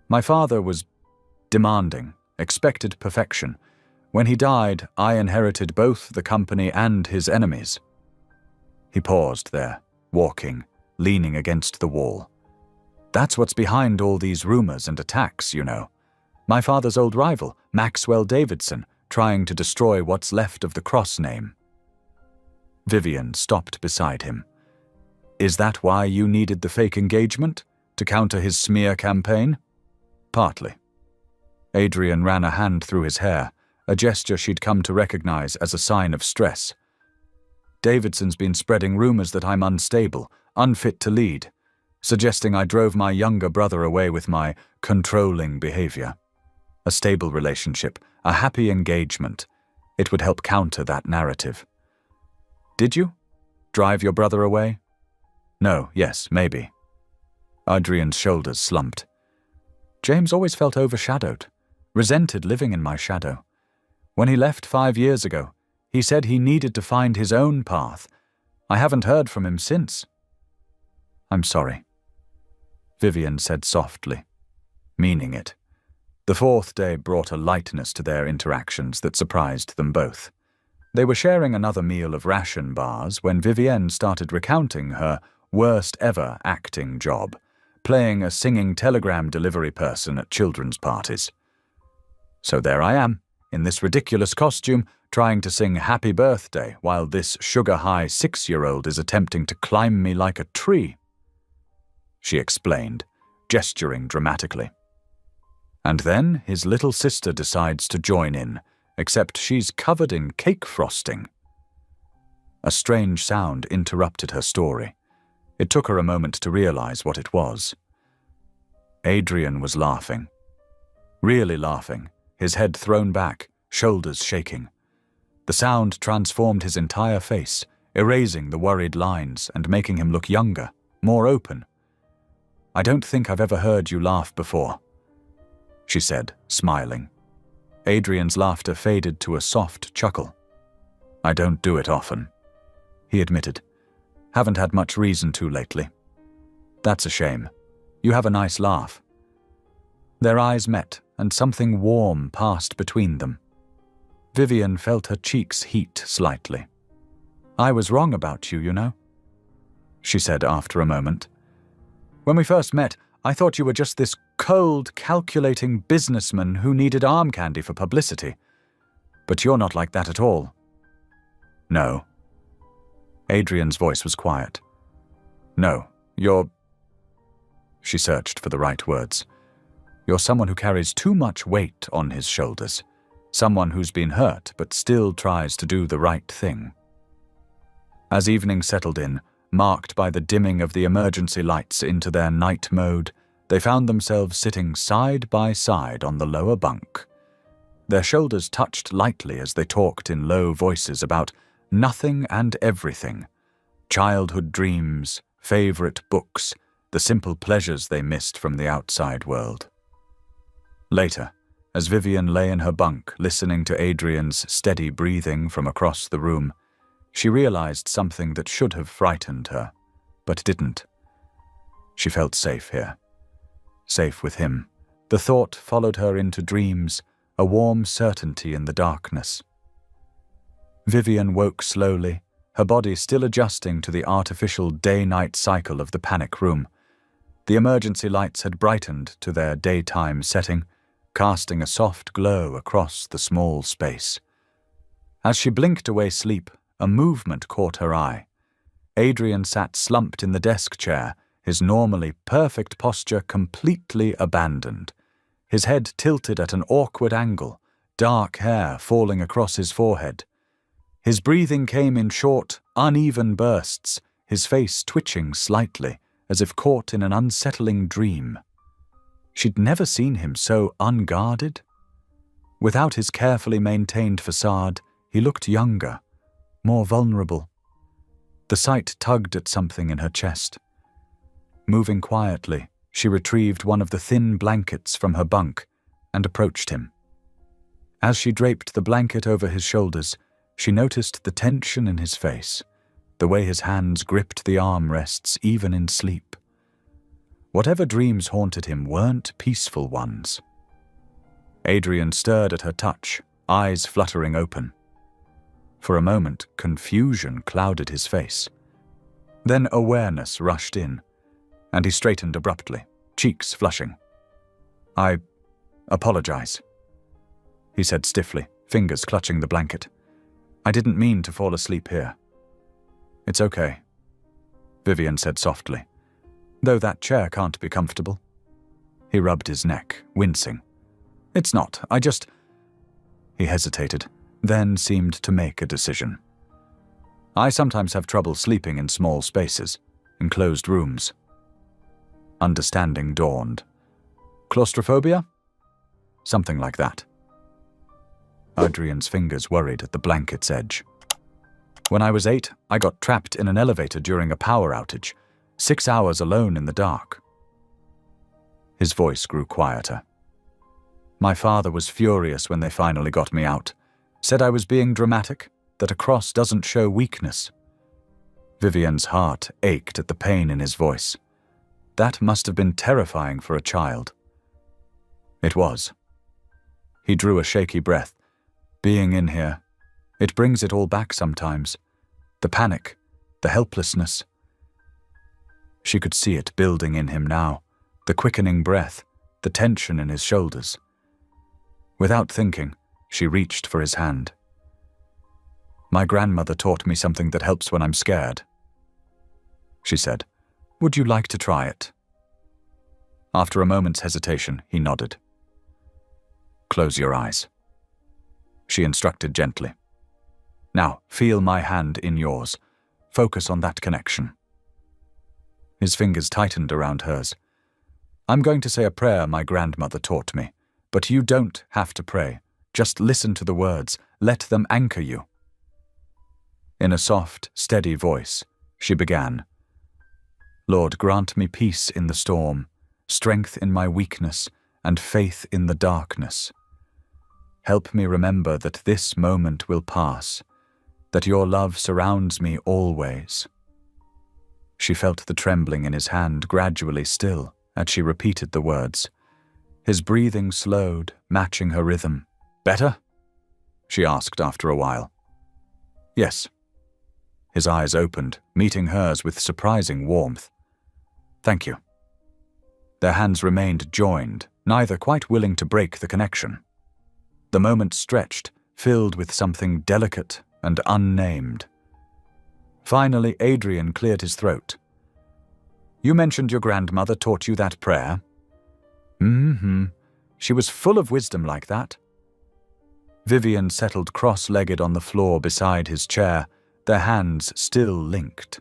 My father was demanding, expected perfection. When he died, I inherited both the company and his enemies." He paused there, walking, leaning against the wall. "That's what's behind all these rumors and attacks, you know. My father's old rival, Maxwell Davidson, trying to destroy what's left of the Cross name." Vivian stopped beside him. "Is that why you needed the fake engagement? To counter his smear campaign?" "Partly." Adrian ran a hand through his hair, a gesture she'd come to recognize as a sign of stress. "Davidson's been spreading rumors that I'm unstable, unfit to lead, suggesting I drove my younger brother away with my controlling behavior. A stable relationship, a happy engagement. It would help counter that narrative." "Did you? Drive your brother away?" "No, yes, maybe." Adrian's shoulders slumped. "James always felt overshadowed, resented living in my shadow. When he left 5 years ago, he said he needed to find his own path. I haven't heard from him since." "I'm sorry." Vivian said softly, meaning it. The fourth day brought a lightness to their interactions that surprised them both. They were sharing another meal of ration bars when Vivienne started recounting her worst-ever acting job, playing a singing telegram delivery person at children's parties. So there I am, in this ridiculous costume, trying to sing Happy Birthday while this sugar-high 6-year-old is attempting to climb me like a tree, she explained, gesturing dramatically. And then his little sister decides to join in, except she's covered in cake frosting. A strange sound interrupted her story. It took her a moment to realize what it was. Adrian was laughing. Really laughing, his head thrown back, shoulders shaking. The sound transformed his entire face, erasing the worried lines and making him look younger, more open. "I don't think I've ever heard you laugh before," she said, smiling. Adrian's laughter faded to a soft chuckle. "I don't do it often," he admitted. "Haven't had much reason to lately." "That's a shame. You have a nice laugh." Their eyes met, and something warm passed between them. Vivian felt her cheeks heat slightly. "I was wrong about you, you know," she said after a moment. "When we first met, I thought you were just this cold, calculating businessman who needed arm candy for publicity. But you're not like that at all." "No." Adrian's voice was quiet. "No, you're—" She searched for the right words. "You're someone who carries too much weight on his shoulders. Someone who's been hurt but still tries to do the right thing." As evening settled in, marked by the dimming of the emergency lights into their night mode, they found themselves sitting side by side on the lower bunk. Their shoulders touched lightly as they talked in low voices about nothing and everything, childhood dreams, favorite books, the simple pleasures they missed from the outside world. Later, as Vivian lay in her bunk listening to Adrian's steady breathing from across the room, she realized something that should have frightened her, but didn't. She felt safe here. Safe with him. The thought followed her into dreams, a warm certainty in the darkness. Vivian woke slowly, her body still adjusting to the artificial day-night cycle of the panic room. The emergency lights had brightened to their daytime setting, casting a soft glow across the small space. As she blinked away sleep, a movement caught her eye. Adrian sat slumped in the desk chair, his normally perfect posture completely abandoned. His head tilted at an awkward angle, dark hair falling across his forehead. His breathing came in short, uneven bursts, his face twitching slightly, as if caught in an unsettling dream. She'd never seen him so unguarded. Without his carefully maintained facade, he looked younger, more vulnerable. The sight tugged at something in her chest. Moving quietly, she retrieved one of the thin blankets from her bunk and approached him. As she draped the blanket over his shoulders, she noticed the tension in his face, the way his hands gripped the armrests even in sleep. Whatever dreams haunted him weren't peaceful ones. Adrian stirred at her touch, eyes fluttering open. For a moment, confusion clouded his face. Then awareness rushed in, and he straightened abruptly, cheeks flushing. "I apologize," he said stiffly, fingers clutching the blanket. "I didn't mean to fall asleep here." "It's okay," Vivian said softly, "though that chair can't be comfortable." He rubbed his neck, wincing. "It's not, I just—" He hesitated, then seemed to make a decision. "I sometimes have trouble sleeping in small spaces, enclosed rooms." Understanding dawned. "Claustrophobia?" "Something like that." Adrian's fingers worried at the blanket's edge. "When I was 8, I got trapped in an elevator during a power outage, 6 hours alone in the dark." His voice grew quieter. "My father was furious when they finally got me out. Said I was being dramatic, that a cross doesn't show weakness." Vivian's heart ached at the pain in his voice. That must have been terrifying for a child. It was. He drew a shaky breath. Being in here, it brings it all back sometimes. The panic, the helplessness. She could see it building in him now, the quickening breath, the tension in his shoulders. Without thinking, she reached for his hand. "My grandmother taught me something that helps when I'm scared," she said. "Would you like to try it?" After a moment's hesitation, he nodded. "Close your eyes," she instructed gently. "Now, feel my hand in yours. Focus on that connection." His fingers tightened around hers. "I'm going to say a prayer my grandmother taught me, but you don't have to pray. Just listen to the words. Let them anchor you." In a soft, steady voice, she began, "Lord, grant me peace in the storm, strength in my weakness, and faith in the darkness. Help me remember that this moment will pass, that your love surrounds me always." She felt the trembling in his hand gradually still as she repeated the words. His breathing slowed, matching her rhythm. "Better?" she asked after a while. "Yes." His eyes opened, meeting hers with surprising warmth. "Thank you." Their hands remained joined, neither quite willing to break the connection. The moment stretched, filled with something delicate and unnamed. Finally, Adrian cleared his throat. "You mentioned your grandmother taught you that prayer?" "Mm-hmm. She was full of wisdom like that." Vivian settled cross-legged on the floor beside his chair, their hands still linked.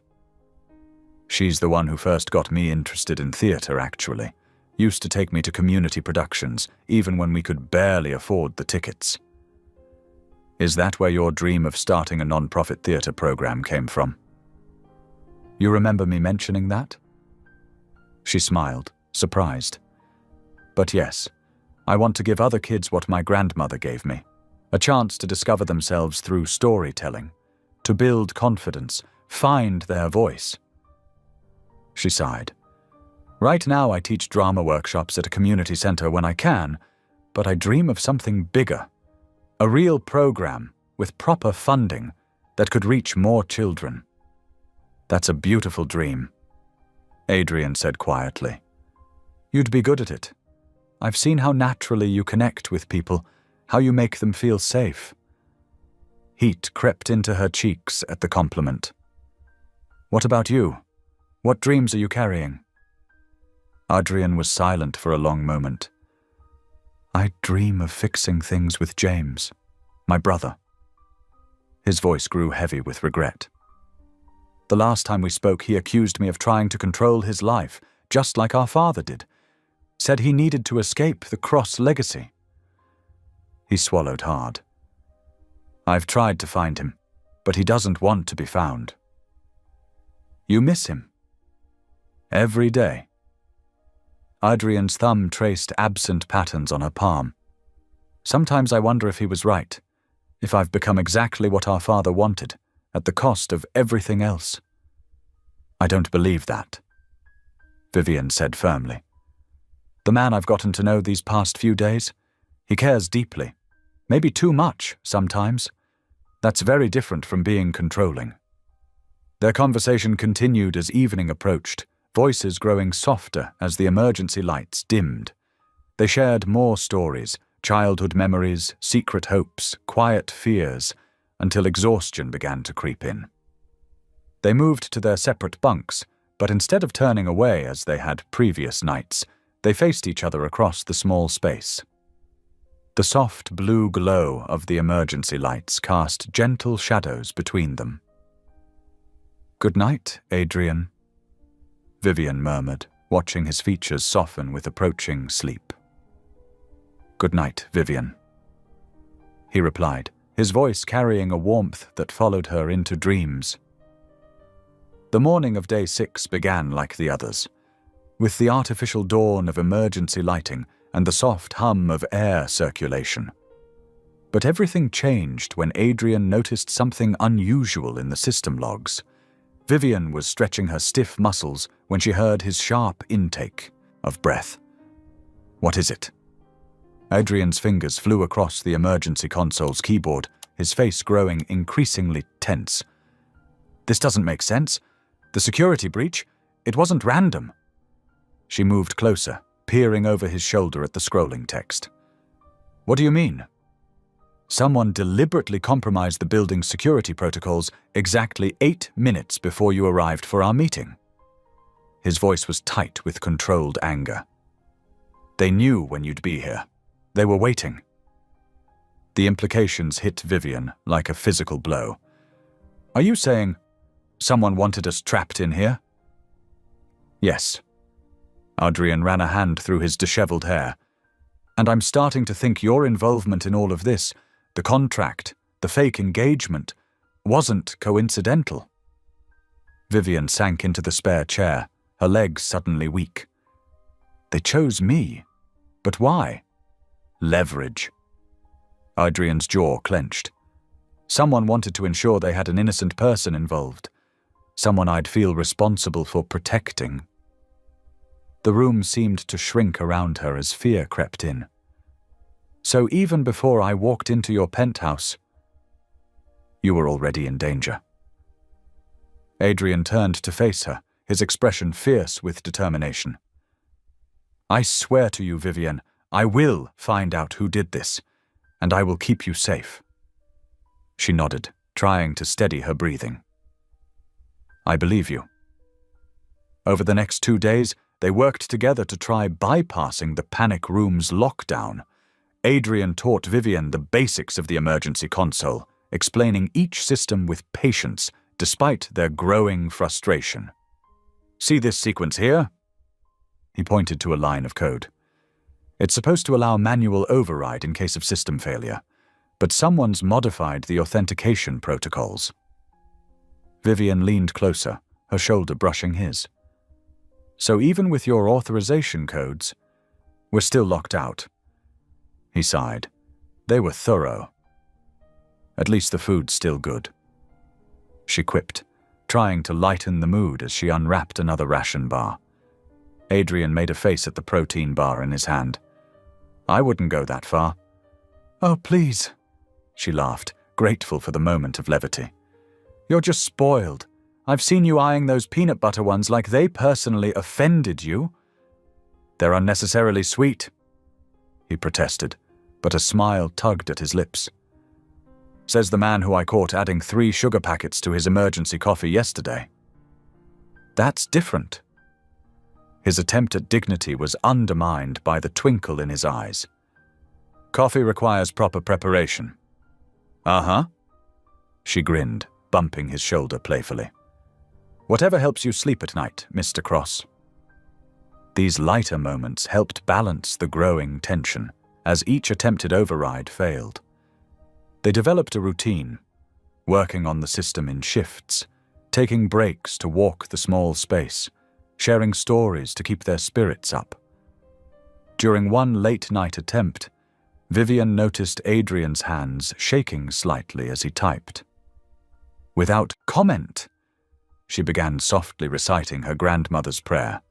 "She's the one who first got me interested in theatre, actually. Used to take me to community productions, even when we could barely afford the tickets." "Is that where your dream of starting a non-profit theatre program came from?" "You remember me mentioning that?" She smiled, surprised. "But yes, I want to give other kids what my grandmother gave me, a chance to discover themselves through storytelling, to build confidence, find their voice." She sighed. "Right now I teach drama workshops at a community center when I can, but I dream of something bigger. A real program with proper funding that could reach more children." "That's a beautiful dream," Adrian said quietly. "You'd be good at it. I've seen how naturally you connect with people, how you make them feel safe." Heat crept into her cheeks at the compliment. "What about you? What dreams are you carrying?" Adrian was silent for a long moment. "I dream of fixing things with James, my brother." His voice grew heavy with regret. "The last time we spoke, he accused me of trying to control his life, just like our father did. Said he needed to escape the Cross legacy." He swallowed hard. "I've tried to find him, but he doesn't want to be found." "You miss him?" "Every day." Adrian's thumb traced absent patterns on her palm. "Sometimes I wonder if he was right, if I've become exactly what our father wanted, at the cost of everything else." "I don't believe that," Vivian said firmly. "The man I've gotten to know these past few days, he cares deeply, maybe too much sometimes. That's very different from being controlling." Their conversation continued as evening approached, voices growing softer as the emergency lights dimmed. They shared more stories, childhood memories, secret hopes, quiet fears, until exhaustion began to creep in. They moved to their separate bunks, but instead of turning away as they had previous nights, they faced each other across the small space. The soft blue glow of the emergency lights cast gentle shadows between them. "Good night, Adrian," Vivian murmured, watching his features soften with approaching sleep. "Good night, Vivian," he replied, his voice carrying a warmth that followed her into dreams. The morning of day 6 began like the others, with the artificial dawn of emergency lighting and the soft hum of air circulation. But everything changed when Adrian noticed something unusual in the system logs. Vivian was stretching her stiff muscles when she heard his sharp intake of breath. "What is it?" Adrian's fingers flew across the emergency console's keyboard, his face growing increasingly tense. "This doesn't make sense. The security breach, it wasn't random." She moved closer, peering over his shoulder at the scrolling text. "What do you mean?" "Someone deliberately compromised the building's security protocols exactly 8 minutes before you arrived for our meeting." His voice was tight with controlled anger. "They knew when you'd be here. They were waiting." The implications hit Vivian like a physical blow. "Are you saying someone wanted us trapped in here?" "Yes." Adrian ran a hand through his disheveled hair. "And I'm starting to think your involvement in all of this, the contract, the fake engagement, wasn't coincidental." Vivian sank into the spare chair, her legs suddenly weak. "They chose me. But why?" "Leverage." Adrian's jaw clenched. "Someone wanted to ensure they had an innocent person involved. Someone I'd feel responsible for protecting." The room seemed to shrink around her as fear crept in. "So even before I walked into your penthouse, you were already in danger." Adrian turned to face her, his expression fierce with determination. "I swear to you, Vivian, I will find out who did this, and I will keep you safe." She nodded, trying to steady her breathing. "I believe you." Over the next 2 days, they worked together to try bypassing the panic room's lockdown. Adrian taught Vivian the basics of the emergency console, explaining each system with patience despite their growing frustration. "See this sequence here?" He pointed to a line of code. "It's supposed to allow manual override in case of system failure, but someone's modified the authentication protocols." Vivian leaned closer, her shoulder brushing his. "So even with your authorization codes, we're still locked out." He sighed. "They were thorough. At least the food's still good." She quipped, trying to lighten the mood as she unwrapped another ration bar. Adrian made a face at the protein bar in his hand. "I wouldn't go that far." "Oh, please," she laughed, grateful for the moment of levity. "You're just spoiled. I've seen you eyeing those peanut butter ones like they personally offended you." "They're unnecessarily sweet," he protested, but a smile tugged at his lips. "Says the man who I caught adding 3 sugar packets to his emergency coffee yesterday." "That's different." His attempt at dignity was undermined by the twinkle in his eyes. "Coffee requires proper preparation." "Uh-huh." She grinned, bumping his shoulder playfully. "Whatever helps you sleep at night, Mr. Cross." These lighter moments helped balance the growing tension as each attempted override failed. They developed a routine, working on the system in shifts, taking breaks to walk the small space, sharing stories to keep their spirits up. During one late-night attempt, Vivian noticed Adrian's hands shaking slightly as he typed. Without comment, she began softly reciting her grandmother's prayer.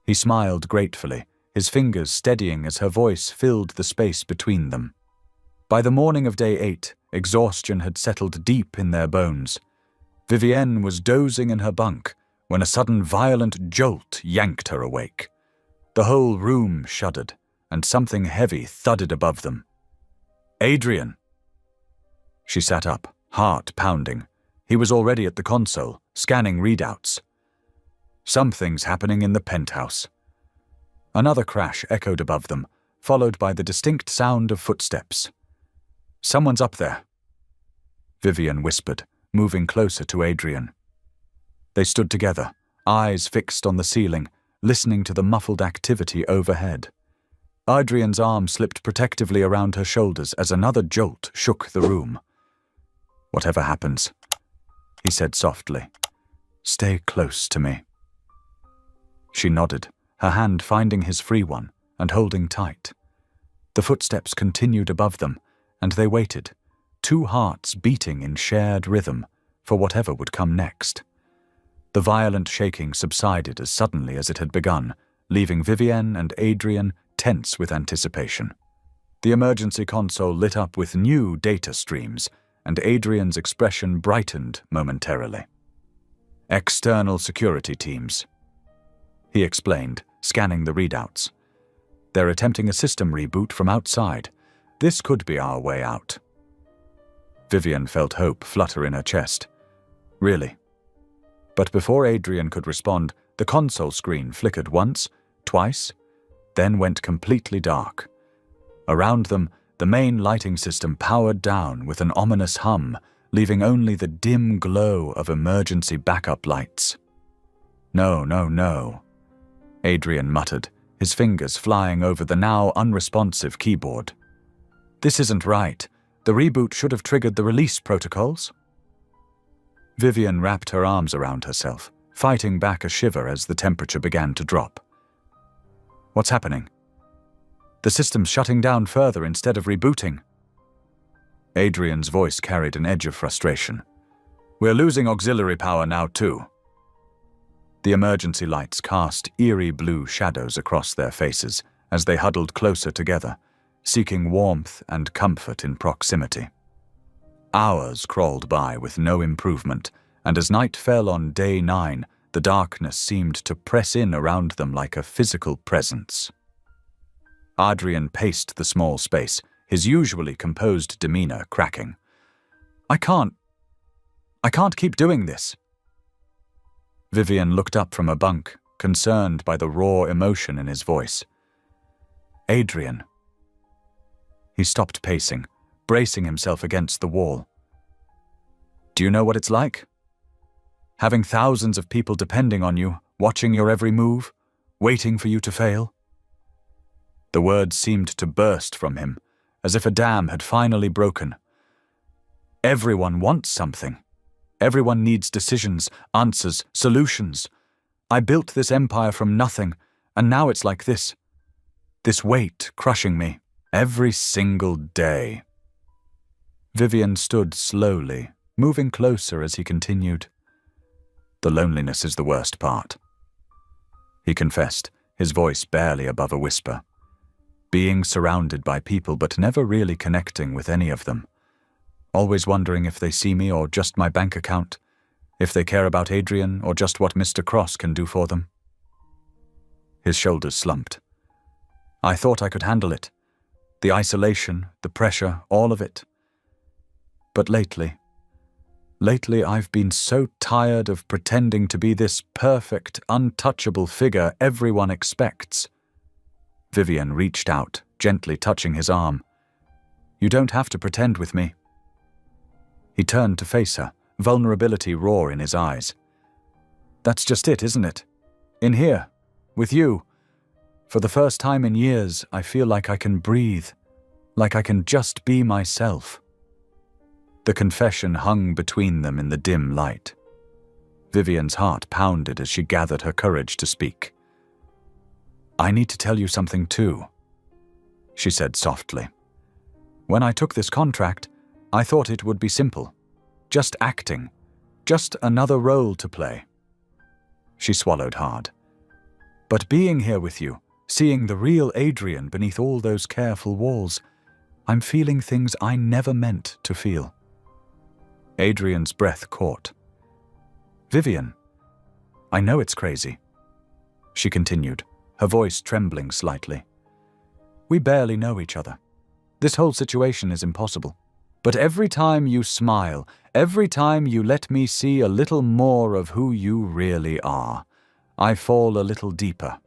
He smiled gratefully, his fingers steadying as her voice filled the space between them. By the morning of day 8, exhaustion had settled deep in their bones. Vivienne was dozing in her bunk when a sudden violent jolt yanked her awake. The whole room shuddered, and something heavy thudded above them. "Adrian!" She sat up, heart pounding. He was already at the console, scanning readouts. "Something's happening in the penthouse." Another crash echoed above them, followed by the distinct sound of footsteps. "Someone's up there," Vivian whispered, moving closer to Adrian. They stood together, eyes fixed on the ceiling, listening to the muffled activity overhead. Adrian's arm slipped protectively around her shoulders as another jolt shook the room. "Whatever happens," he said softly, "stay close to me." She nodded, her hand finding his free one and holding tight. The footsteps continued above them, and they waited, 2 hearts beating in shared rhythm for whatever would come next. The violent shaking subsided as suddenly as it had begun, leaving Vivienne and Adrian tense with anticipation. The emergency console lit up with new data streams, and Adrian's expression brightened momentarily. "External security teams," he explained, scanning the readouts. "They're attempting a system reboot from outside. This could be our way out." Vivienne felt hope flutter in her chest. Really? But before Adrian could respond, the console screen flickered once, twice, then went completely dark. Around them, the main lighting system powered down with an ominous hum, leaving only the dim glow of emergency backup lights. "No, no, no," Adrian muttered, his fingers flying over the now unresponsive keyboard. "This isn't right. The reboot should have triggered the release protocols." Vivienne wrapped her arms around herself, fighting back a shiver as the temperature began to drop. "What's happening?" "The system's shutting down further instead of rebooting." Adrian's voice carried an edge of frustration. "We're losing auxiliary power now too." The emergency lights cast eerie blue shadows across their faces as they huddled closer together, seeking warmth and comfort in proximity. Hours crawled by with no improvement, and as night fell on day 9, the darkness seemed to press in around them like a physical presence. Adrian paced the small space, his usually composed demeanor cracking. I can't keep doing this." Vivienne looked up from her bunk, concerned by the raw emotion in his voice. "Adrian." He stopped pacing, bracing himself against the wall. "Do you know what it's like? Having thousands of people depending on you, watching your every move, waiting for you to fail?" The words seemed to burst from him, as if a dam had finally broken. "Everyone wants something. Everyone needs decisions, answers, solutions. I built this empire from nothing, and now it's like this. This weight crushing me, every single day." Vivienne stood slowly, moving closer as he continued. "The loneliness is the worst part," he confessed, his voice barely above a whisper. "Being surrounded by people but never really connecting with any of them. Always wondering if they see me or just my bank account, if they care about Adrian or just what Mr. Cross can do for them." His shoulders slumped. "I thought I could handle it. The isolation, the pressure, all of it. But lately I've been so tired of pretending to be this perfect, untouchable figure everyone expects." Vivienne reached out, gently touching his arm. "You don't have to pretend with me." He turned to face her, vulnerability raw in his eyes. "That's just it, isn't it? In here, with you. For the first time in years, I feel like I can breathe, like I can just be myself." The confession hung between them in the dim light. Vivienne's heart pounded as she gathered her courage to speak. "I need to tell you something too," she said softly. "When I took this contract, I thought it would be simple. Just acting. Just another role to play." She swallowed hard. "But being here with you, seeing the real Adrian beneath all those careful walls, I'm feeling things I never meant to feel." Adrian's breath caught. "Vivienne, I know it's crazy," she continued, her voice trembling slightly. "We barely know each other. This whole situation is impossible. But every time you smile, every time you let me see a little more of who you really are, I fall a little deeper."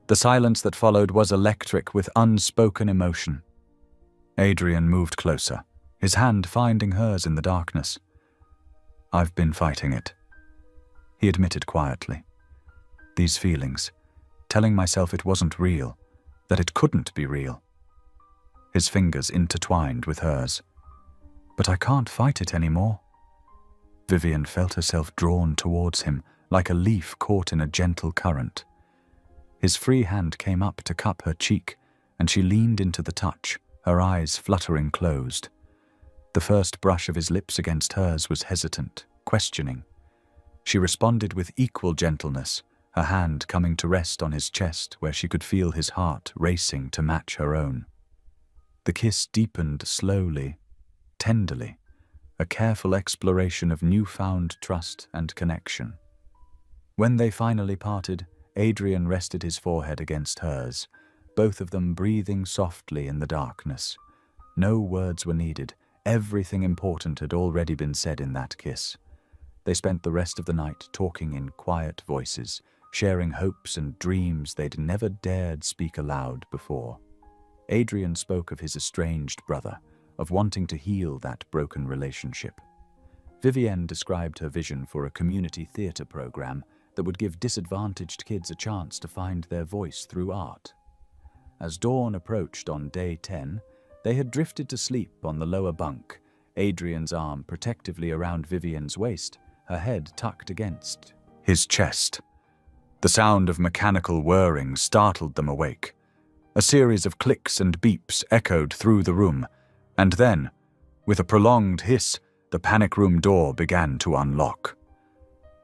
The silence that followed was electric with unspoken emotion. Adrian moved closer, his hand finding hers in the darkness. "I've been fighting it," he admitted quietly. "These feelings, telling myself it wasn't real, that it couldn't be real." His fingers intertwined with hers. "But I can't fight it anymore." Vivienne felt herself drawn towards him like a leaf caught in a gentle current. His free hand came up to cup her cheek, and she leaned into the touch, her eyes fluttering closed. The first brush of his lips against hers was hesitant, questioning. She responded with equal gentleness, her hand coming to rest on his chest where she could feel his heart racing to match her own. The kiss deepened slowly, tenderly, a careful exploration of newfound trust and connection. When they finally parted, Adrian rested his forehead against hers, both of them breathing softly in the darkness. No words were needed. Everything important had already been said in that kiss. They spent the rest of the night talking in quiet voices, sharing hopes and dreams they'd never dared speak aloud before. Adrian spoke of his estranged brother, of wanting to heal that broken relationship. Vivienne described her vision for a community theatre program that would give disadvantaged kids a chance to find their voice through art. As dawn approached on day 10, they had drifted to sleep on the lower bunk, Adrian's arm protectively around Vivienne's waist, her head tucked against his chest. The sound of mechanical whirring startled them awake. A series of clicks and beeps echoed through the room, and then, with a prolonged hiss, the panic room door began to unlock.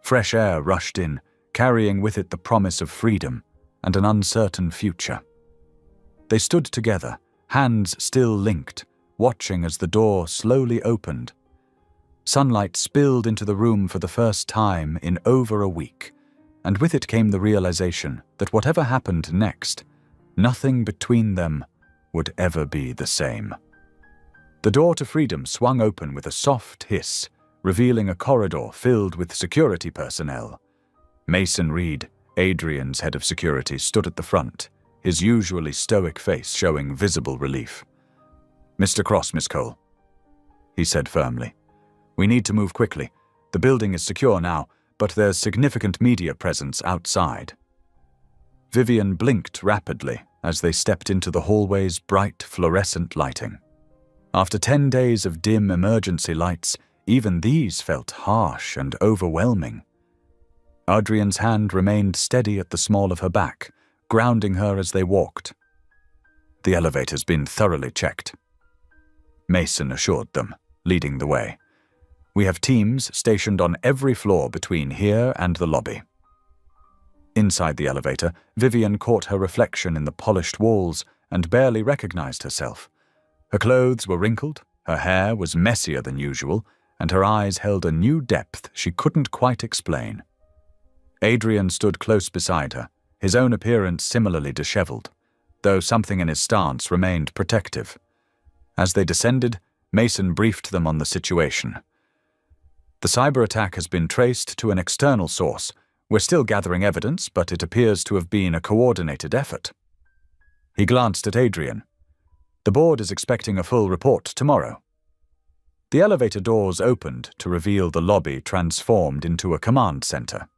Fresh air rushed in, carrying with it the promise of freedom and an uncertain future. They stood together, hands still linked, watching as the door slowly opened. Sunlight spilled into the room for the first time in over a week, and with it came the realization that whatever happened next, nothing between them would ever be the same. The door to freedom swung open with a soft hiss, revealing a corridor filled with security personnel. Mason Reed, Adrian's head of security, stood at the front, his usually stoic face showing visible relief. "Mr. Cross, Miss Cole," he said firmly. "We need to move quickly. The building is secure now, but there's significant media presence outside." Vivienne blinked rapidly as they stepped into the hallway's bright fluorescent lighting. After 10 days of dim emergency lights, even these felt harsh and overwhelming. Adrian's hand remained steady at the small of her back, grounding her as they walked. "The elevator's been thoroughly checked," Mason assured them, leading the way. "We have teams stationed on every floor between here and the lobby." Inside the elevator, Vivienne caught her reflection in the polished walls and barely recognized herself. Her clothes were wrinkled, her hair was messier than usual, and her eyes held a new depth she couldn't quite explain. Adrian stood close beside her, his own appearance similarly disheveled, though something in his stance remained protective. As they descended, Mason briefed them on the situation. "The cyber attack has been traced to an external source. We're still gathering evidence, but it appears to have been a coordinated effort." He glanced at Adrian. "The board is expecting a full report tomorrow." The elevator doors opened to reveal the lobby transformed into a command center.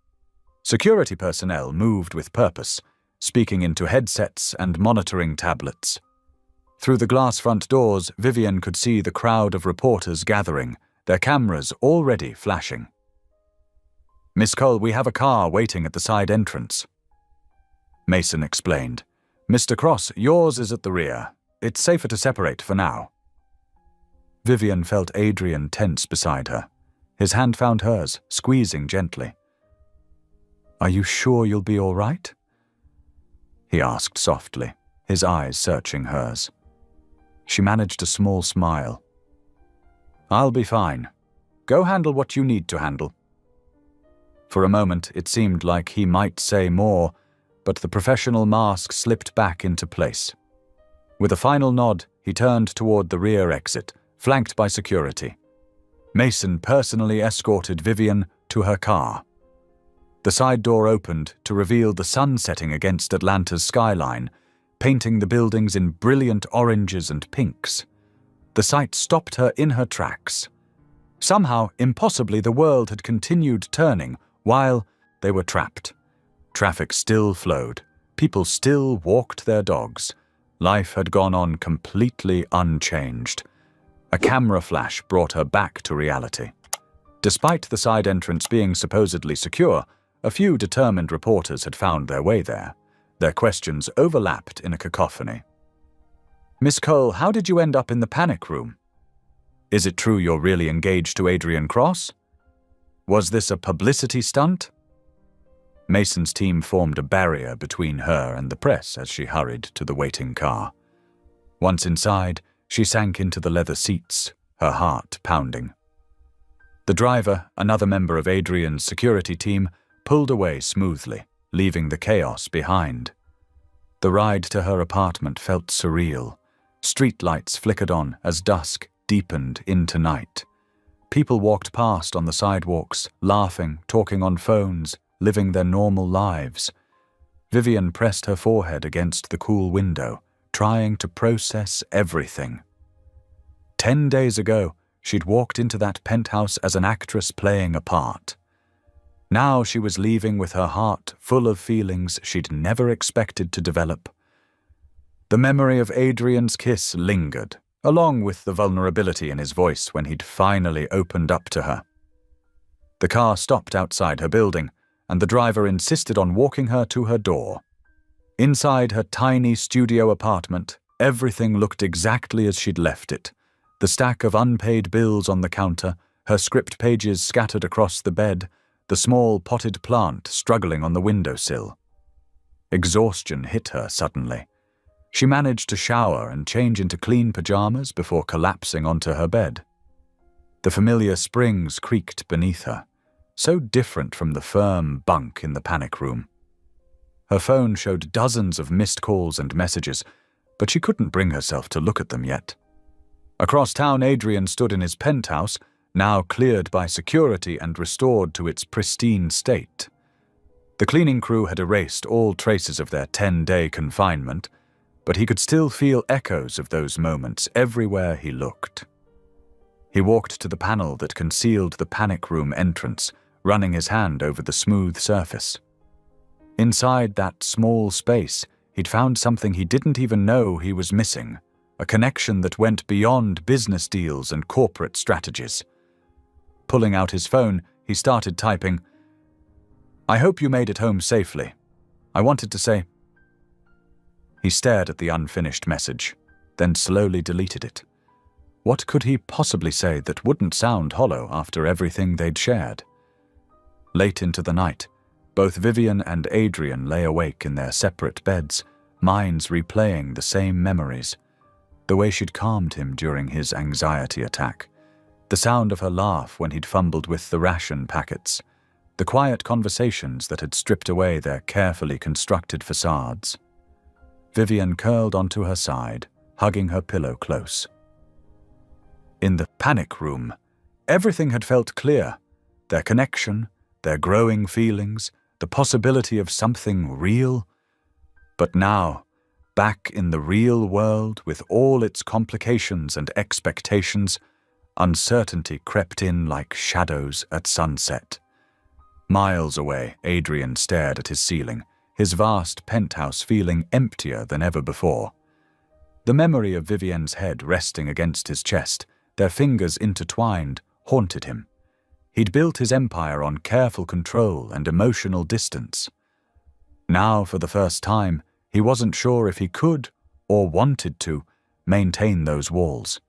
Security personnel moved with purpose, speaking into headsets and monitoring tablets. Through the glass front doors, Vivienne could see the crowd of reporters gathering, their cameras already flashing. "Miss Cole, we have a car waiting at the side entrance," Mason explained. "Mr. Cross, yours is at the rear. It's safer to separate for now." Vivienne felt Adrian tense beside her. His hand found hers, squeezing gently. "Are you sure you'll be all right?" he asked softly, his eyes searching hers. She managed a small smile. "I'll be fine. Go handle what you need to handle." For a moment, it seemed like he might say more, but the professional mask slipped back into place. With a final nod, he turned toward the rear exit, flanked by security. Mason personally escorted Vivienne to her car. The side door opened to reveal the sun setting against Atlanta's skyline, painting the buildings in brilliant oranges and pinks. The sight stopped her in her tracks. Somehow, impossibly, the world had continued turning while they were trapped. Traffic still flowed. People still walked their dogs. Life had gone on completely unchanged. A camera flash brought her back to reality. Despite the side entrance being supposedly secure, a few determined reporters had found their way there. Their questions overlapped in a cacophony. "Miss Cole, how did you end up in the panic room? Is it true you're really engaged to Adrian Cross?" Was this a publicity stunt? Mason's team formed a barrier between her and the press as she hurried to the waiting car. Once inside, she sank into the leather seats, her heart pounding. The driver, another member of Adrian's security team, pulled away smoothly, leaving the chaos behind. The ride to her apartment felt surreal. Streetlights flickered on as dusk deepened into night. People walked past on the sidewalks, laughing, talking on phones, living their normal lives. Vivian pressed her forehead against the cool window, trying to process everything. 10 days ago, she'd walked into that penthouse as an actress playing a part. Now she was leaving with her heart full of feelings she'd never expected to develop. The memory of Adrian's kiss lingered, along with the vulnerability in his voice when he'd finally opened up to her. The car stopped outside her building, and the driver insisted on walking her to her door. Inside her tiny studio apartment, everything looked exactly as she'd left it. The stack of unpaid bills on the counter, her script pages scattered across the bed, the small potted plant struggling on the windowsill. Exhaustion hit her suddenly. She managed to shower and change into clean pajamas before collapsing onto her bed. The familiar springs creaked beneath her, so different from the firm bunk in the panic room. Her phone showed dozens of missed calls and messages, but she couldn't bring herself to look at them yet. Across town, Adrian stood in his penthouse, now cleared by security and restored to its pristine state. The cleaning crew had erased all traces of their 10-day confinement, but he could still feel echoes of those moments everywhere he looked. He walked to the panel that concealed the panic room entrance, running his hand over the smooth surface. Inside that small space, he'd found something he didn't even know he was missing, a connection that went beyond business deals and corporate strategies. Pulling out his phone, he started typing, "I hope you made it home safely. I wanted to say..." He stared at the unfinished message, then slowly deleted it. What could he possibly say that wouldn't sound hollow after everything they'd shared? Late into the night, both Vivian and Adrian lay awake in their separate beds, minds replaying the same memories. The way she'd calmed him during his anxiety attack, the sound of her laugh when he'd fumbled with the ration packets, the quiet conversations that had stripped away their carefully constructed facades. Vivian curled onto her side, hugging her pillow close. In the panic room, everything had felt clear. Their connection, their growing feelings, the possibility of something real. But now, back in the real world with all its complications and expectations, uncertainty crept in like shadows at sunset. Miles away, Adrian stared at his ceiling, his vast penthouse feeling emptier than ever before. The memory of Vivian's head resting against his chest, their fingers intertwined, haunted him. He'd built his empire on careful control and emotional distance. Now, for the first time, he wasn't sure if he could, or wanted to, maintain those walls.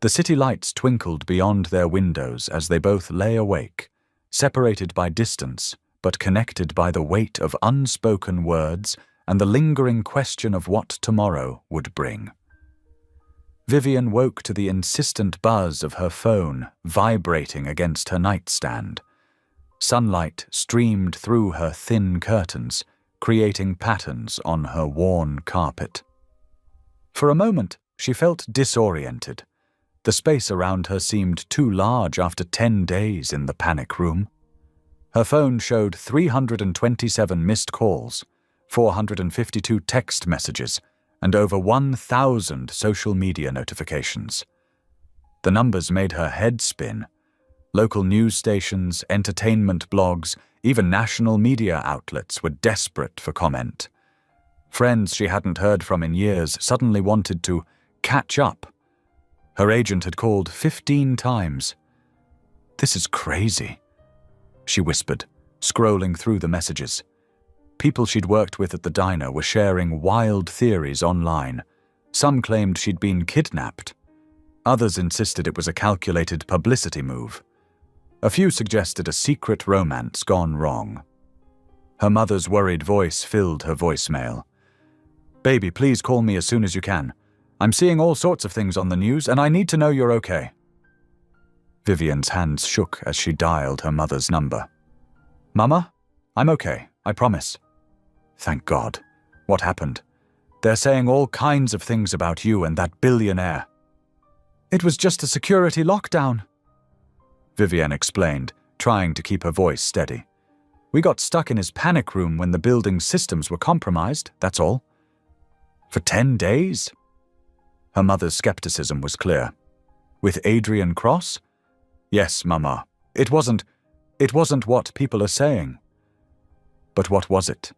The city lights twinkled beyond their windows as they both lay awake, separated by distance, but connected by the weight of unspoken words and the lingering question of what tomorrow would bring. Vivian woke to the insistent buzz of her phone vibrating against her nightstand. Sunlight streamed through her thin curtains, creating patterns on her worn carpet. For a moment, she felt disoriented. The space around her seemed too large after 10 days in the panic room. Her phone showed 327 missed calls, 452 text messages, and over 1,000 social media notifications. The numbers made her head spin. Local news stations, entertainment blogs, even national media outlets were desperate for comment. Friends she hadn't heard from in years suddenly wanted to catch up. Her agent had called 15 times. "This is crazy," she whispered, scrolling through the messages. People she'd worked with at the diner were sharing wild theories online. Some claimed she'd been kidnapped. Others insisted it was a calculated publicity move. A few suggested a secret romance gone wrong. Her mother's worried voice filled her voicemail. "Baby, please call me as soon as you can. I'm seeing all sorts of things on the news, and I need to know you're okay." Vivian's hands shook as she dialed her mother's number. "Mama? I'm okay, I promise." "Thank God. What happened?" "They're saying all kinds of things about you and that billionaire." "It was just a security lockdown," Vivian explained, trying to keep her voice steady. "We got stuck in his panic room when the building's systems were compromised, that's all." "For 10 days?" Her mother's skepticism was clear. "With Adrian Cross?" "Yes, Mama. It wasn't what people are saying." But what was it?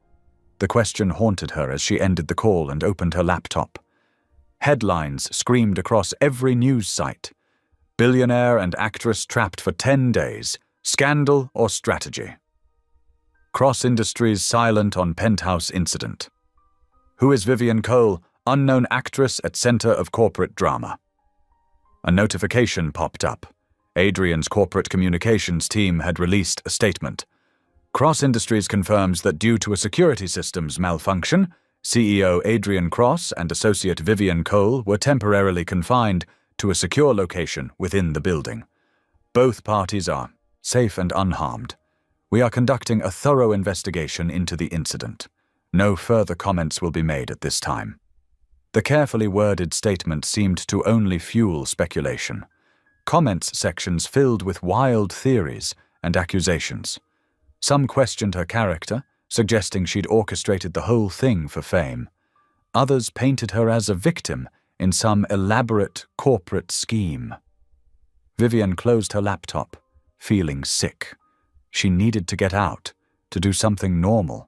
The question haunted her as she ended the call and opened her laptop. Headlines screamed across every news site. "Billionaire and actress trapped for 10 days. Scandal or strategy?" Cross Industries silent on penthouse incident. "Who is Vivian Cole, unknown actress at center of corporate drama?" A notification popped up. Adrian's corporate communications team had released a statement. Cross Industries confirms that due to a security systems malfunction, CEO Adrian Cross and associate Vivian Cole were temporarily confined to a secure location within the building. Both parties are safe and unharmed. We are conducting a thorough investigation into the incident. No further comments will be made at this time. The carefully worded statement seemed to only fuel speculation. Comments sections filled with wild theories and accusations. Some questioned her character, suggesting she'd orchestrated the whole thing for fame. Others painted her as a victim in some elaborate corporate scheme. Vivian closed her laptop, feeling sick. She needed to get out, to do something normal.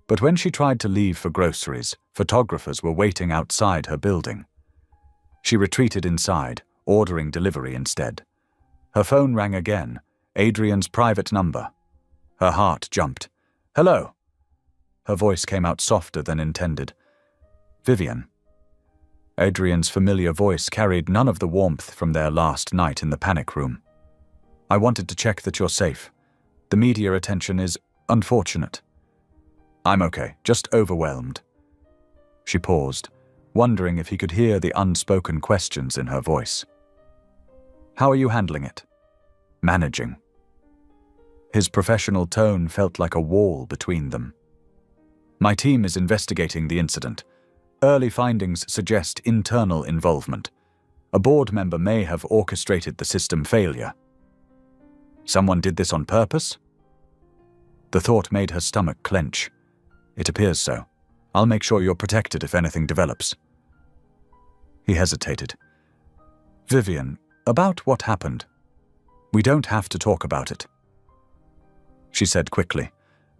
But when she tried to leave for groceries, photographers were waiting outside her building. She retreated inside, ordering delivery instead. Her phone rang again, Adrian's private number. Her heart jumped. "Hello." Her voice came out softer than intended. "Vivian." Adrian's familiar voice carried none of the warmth from their last night in the panic room. "I wanted to check that you're safe. The media attention is unfortunate." "I'm okay, just overwhelmed." She paused, wondering if he could hear the unspoken questions in her voice. "How are you handling it?" "Managing." His professional tone felt like a wall between them. "My team is investigating the incident. Early findings suggest internal involvement. A board member may have orchestrated the system failure." "Someone did this on purpose?" The thought made her stomach clench. "It appears so. I'll make sure you're protected if anything develops." He hesitated. "Vivian, about what happened. We don't have to talk about it," she said quickly,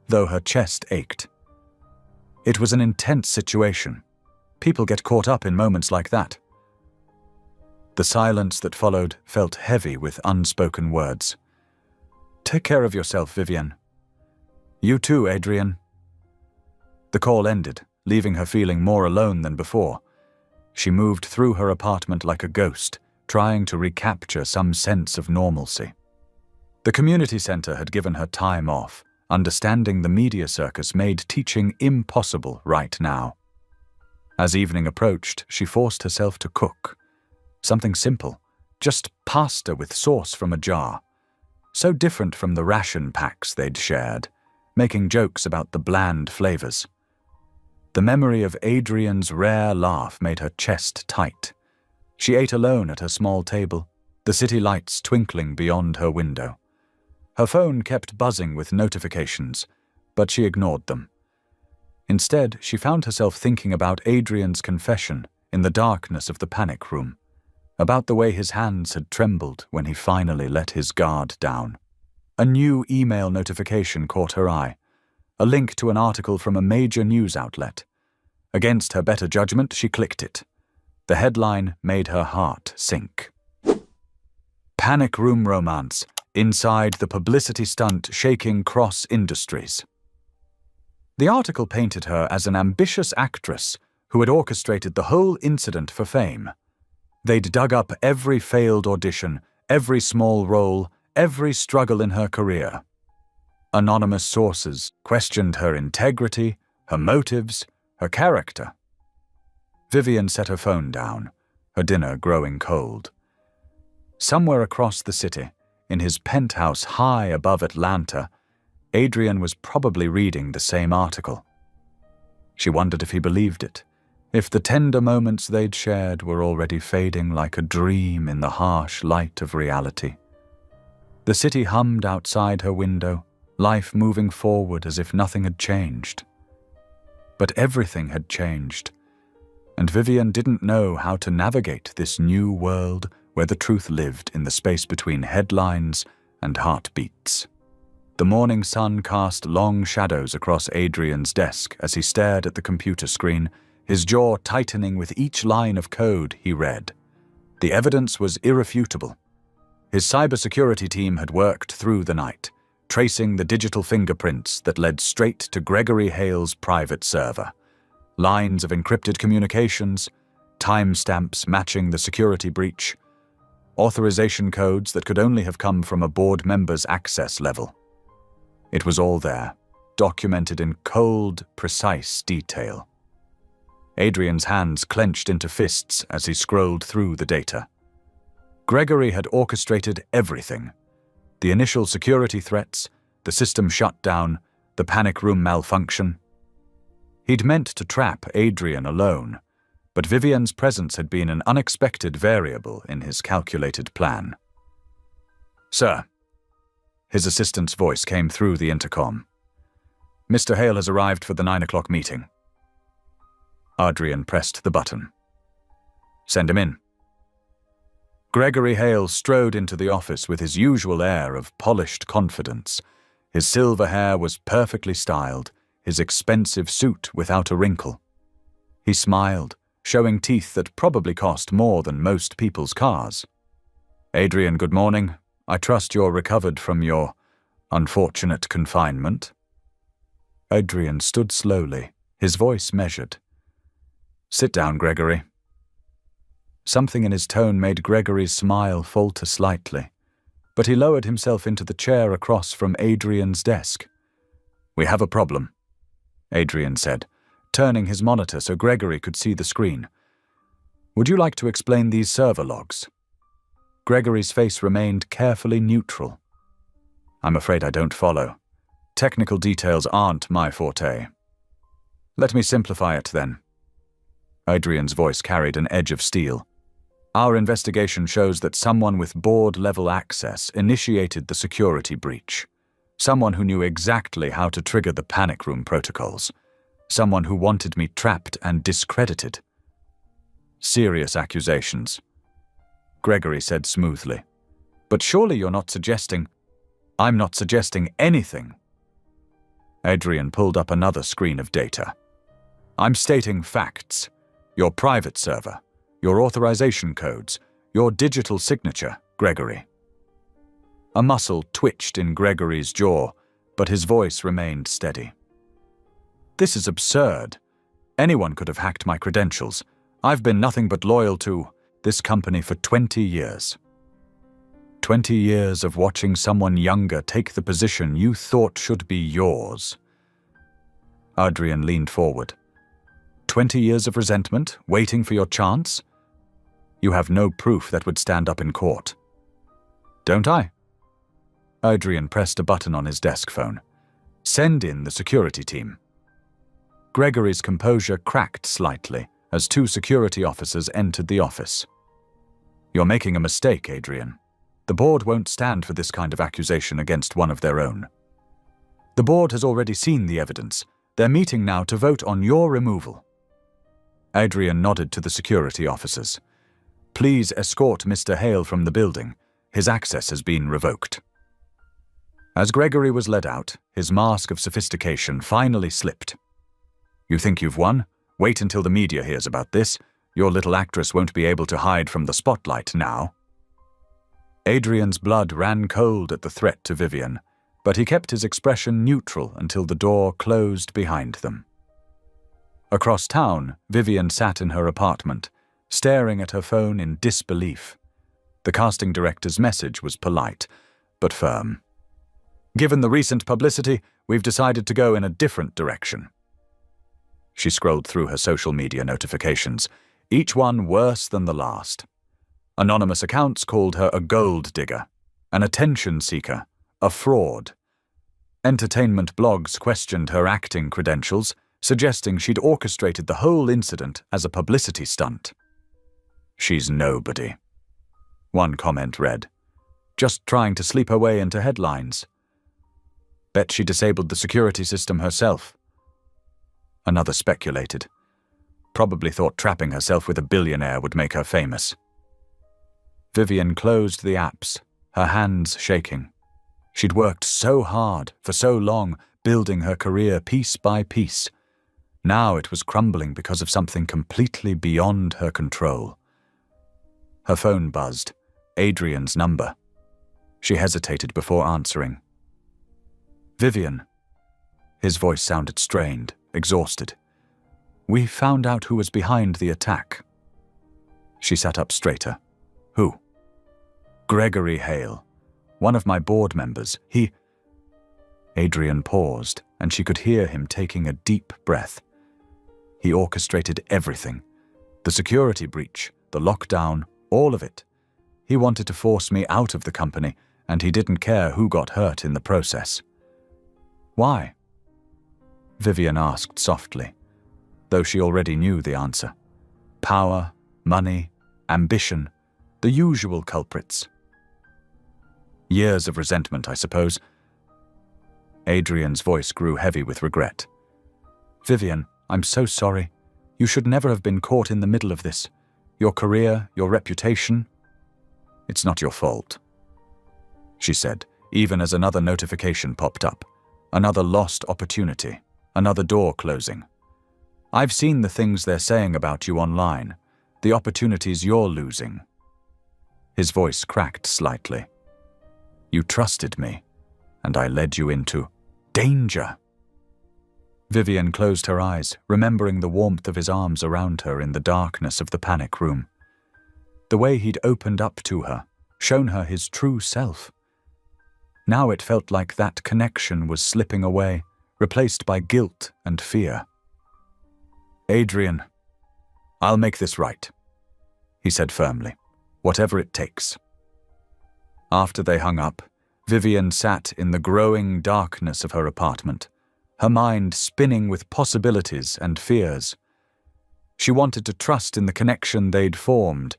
though her chest ached. It was an intense situation. People get caught up in moments like that. The silence that followed felt heavy with unspoken words. "Take care of yourself, Vivian." "You too, Adrian." The call ended, leaving her feeling more alone than before. She moved through her apartment like a ghost, trying to recapture some sense of normalcy. The community center had given her time off. Understanding the media circus made teaching impossible right now. As evening approached, she forced herself to cook. Something simple, just pasta with sauce from a jar. So different from the ration packs they'd shared, making jokes about the bland flavors. The memory of Adrian's rare laugh made her chest tight. She ate alone at her small table, the city lights twinkling beyond her window. Her phone kept buzzing with notifications, but she ignored them. Instead, she found herself thinking about Adrian's confession in the darkness of the panic room, about the way his hands had trembled when he finally let his guard down. A new email notification caught her eye, a link to an article from a major news outlet. Against her better judgment, she clicked it. The headline made her heart sink. Panic room romance. Inside the publicity stunt shaking Cross Industries. The article painted her as an ambitious actress who had orchestrated the whole incident for fame. They'd dug up every failed audition, every small role, every struggle in her career. Anonymous sources questioned her integrity, her motives, her character. Vivian set her phone down, her dinner growing cold. Somewhere across the city, in his penthouse high above Atlanta, Adrian was probably reading the same article. She wondered if he believed it, if the tender moments they'd shared were already fading like a dream in the harsh light of reality. The city hummed outside her window, life moving forward as if nothing had changed. But everything had changed, and Vivian didn't know how to navigate this new world where the truth lived in the space between headlines and heartbeats. The morning sun cast long shadows across Adrian's desk as he stared at the computer screen, his jaw tightening with each line of code he read. The evidence was irrefutable. His cybersecurity team had worked through the night, tracing the digital fingerprints that led straight to Gregory Hale's private server. Lines of encrypted communications, timestamps matching the security breach, authorization codes that could only have come from a board member's access level. It was all there, documented in cold, precise detail. Adrian's hands clenched into fists as he scrolled through the data. Gregory had orchestrated everything. The initial security threats, the system shutdown, the panic room malfunction. He'd meant to trap Adrian alone, but Vivian's presence had been an unexpected variable in his calculated plan. "Sir," his assistant's voice came through the intercom. "Mr. Hale has arrived for the 9 o'clock meeting." Adrian pressed the button. "Send him in." Gregory Hale strode into the office with his usual air of polished confidence. His silver hair was perfectly styled, his expensive suit without a wrinkle. He smiled, showing teeth that probably cost more than most people's cars. "Adrian, good morning. I trust you're recovered from your unfortunate confinement." Adrian stood slowly, his voice measured. "Sit down, Gregory." Something in his tone made Gregory's smile falter slightly, but he lowered himself into the chair across from Adrian's desk. "We have a problem," Adrian said, turning his monitor so Gregory could see the screen. "Would you like to explain these server logs?" Gregory's face remained carefully neutral. "I'm afraid I don't follow. Technical details aren't my forte." "Let me simplify it then." Adrian's voice carried an edge of steel. "Our investigation shows that someone with board-level access initiated the security breach. Someone who knew exactly how to trigger the panic room protocols. Someone who wanted me trapped and discredited." "Serious accusations," Gregory said smoothly. "But surely you're not suggesting—" "I'm not suggesting anything." Adrian pulled up another screen of data. "I'm stating facts. Your private server, your authorization codes, your digital signature, Gregory." A muscle twitched in Gregory's jaw, but his voice remained steady. "This is absurd. Anyone could have hacked my credentials. I've been nothing but loyal to this company for 20 years. 20 years of watching someone younger take the position you thought should be yours." Adrian leaned forward. 20 years of resentment, waiting for your chance? You have no proof that would stand up in court. "Don't I?" Adrian pressed a button on his desk phone. "Send in the security team." Gregory's composure cracked slightly as two security officers entered the office. "You're making a mistake, Adrian. The board won't stand for this kind of accusation against one of their own. The board has already seen the evidence. They're meeting now to vote on your removal." Adrian nodded to the security officers. "Please escort Mr. Hale from the building. His access has been revoked." As Gregory was led out, his mask of sophistication finally slipped. "You think you've won? Wait until the media hears about this. Your little actress won't be able to hide from the spotlight now." Adrian's blood ran cold at the threat to Vivian, but he kept his expression neutral until the door closed behind them. Across town, Vivian sat in her apartment, staring at her phone in disbelief. The casting director's message was polite. but firm. Given the recent publicity, we've decided to go in a different direction. She scrolled through her social media notifications, each one worse than the last. Anonymous accounts called her a gold digger, an attention seeker, a fraud. Entertainment blogs questioned her acting credentials, suggesting she'd orchestrated the whole incident as a publicity stunt. "She's nobody." One comment read, "Just trying to sleep her way into headlines. Bet she disabled the security system herself." Another speculated, "Probably thought trapping herself with a billionaire would make her famous." Vivian closed the apps, her hands shaking. She'd worked so hard, for so long, building her career piece by piece. Now it was crumbling because of something completely beyond her control. Her phone buzzed, Adrian's number. She hesitated before answering. "Vivian." His voice sounded strained, exhausted. "We found out who was behind the attack." She sat up straighter. "Who?" "Gregory Hale, one of my board members. He—" Adrian paused, and she could hear him taking a deep breath. "He orchestrated everything. The security breach, the lockdown, all of it. He wanted to force me out of the company, and he didn't care who got hurt in the process." "Why?" Vivian asked softly, though she already knew the answer. Power, money, ambition, the usual culprits. "Years of resentment, I suppose." Adrian's voice grew heavy with regret. "Vivian, I'm so sorry. You should never have been caught in the middle of this. Your career, your reputation. It's not your fault," she said, even as another notification popped up. Another lost opportunity, another door closing. "I've seen the things they're saying about you online, the opportunities you're losing." His voice cracked slightly. "You trusted me, and I led you into danger." Vivian closed her eyes, remembering the warmth of his arms around her in the darkness of the panic room. The way he'd opened up to her, shown her his true self. Now it felt like that connection was slipping away, replaced by guilt and fear. "Adrian, I'll make this right," he said firmly, "whatever it takes." After they hung up, Vivian sat in the growing darkness of her apartment, her mind spinning with possibilities and fears. She wanted to trust in the connection they'd formed,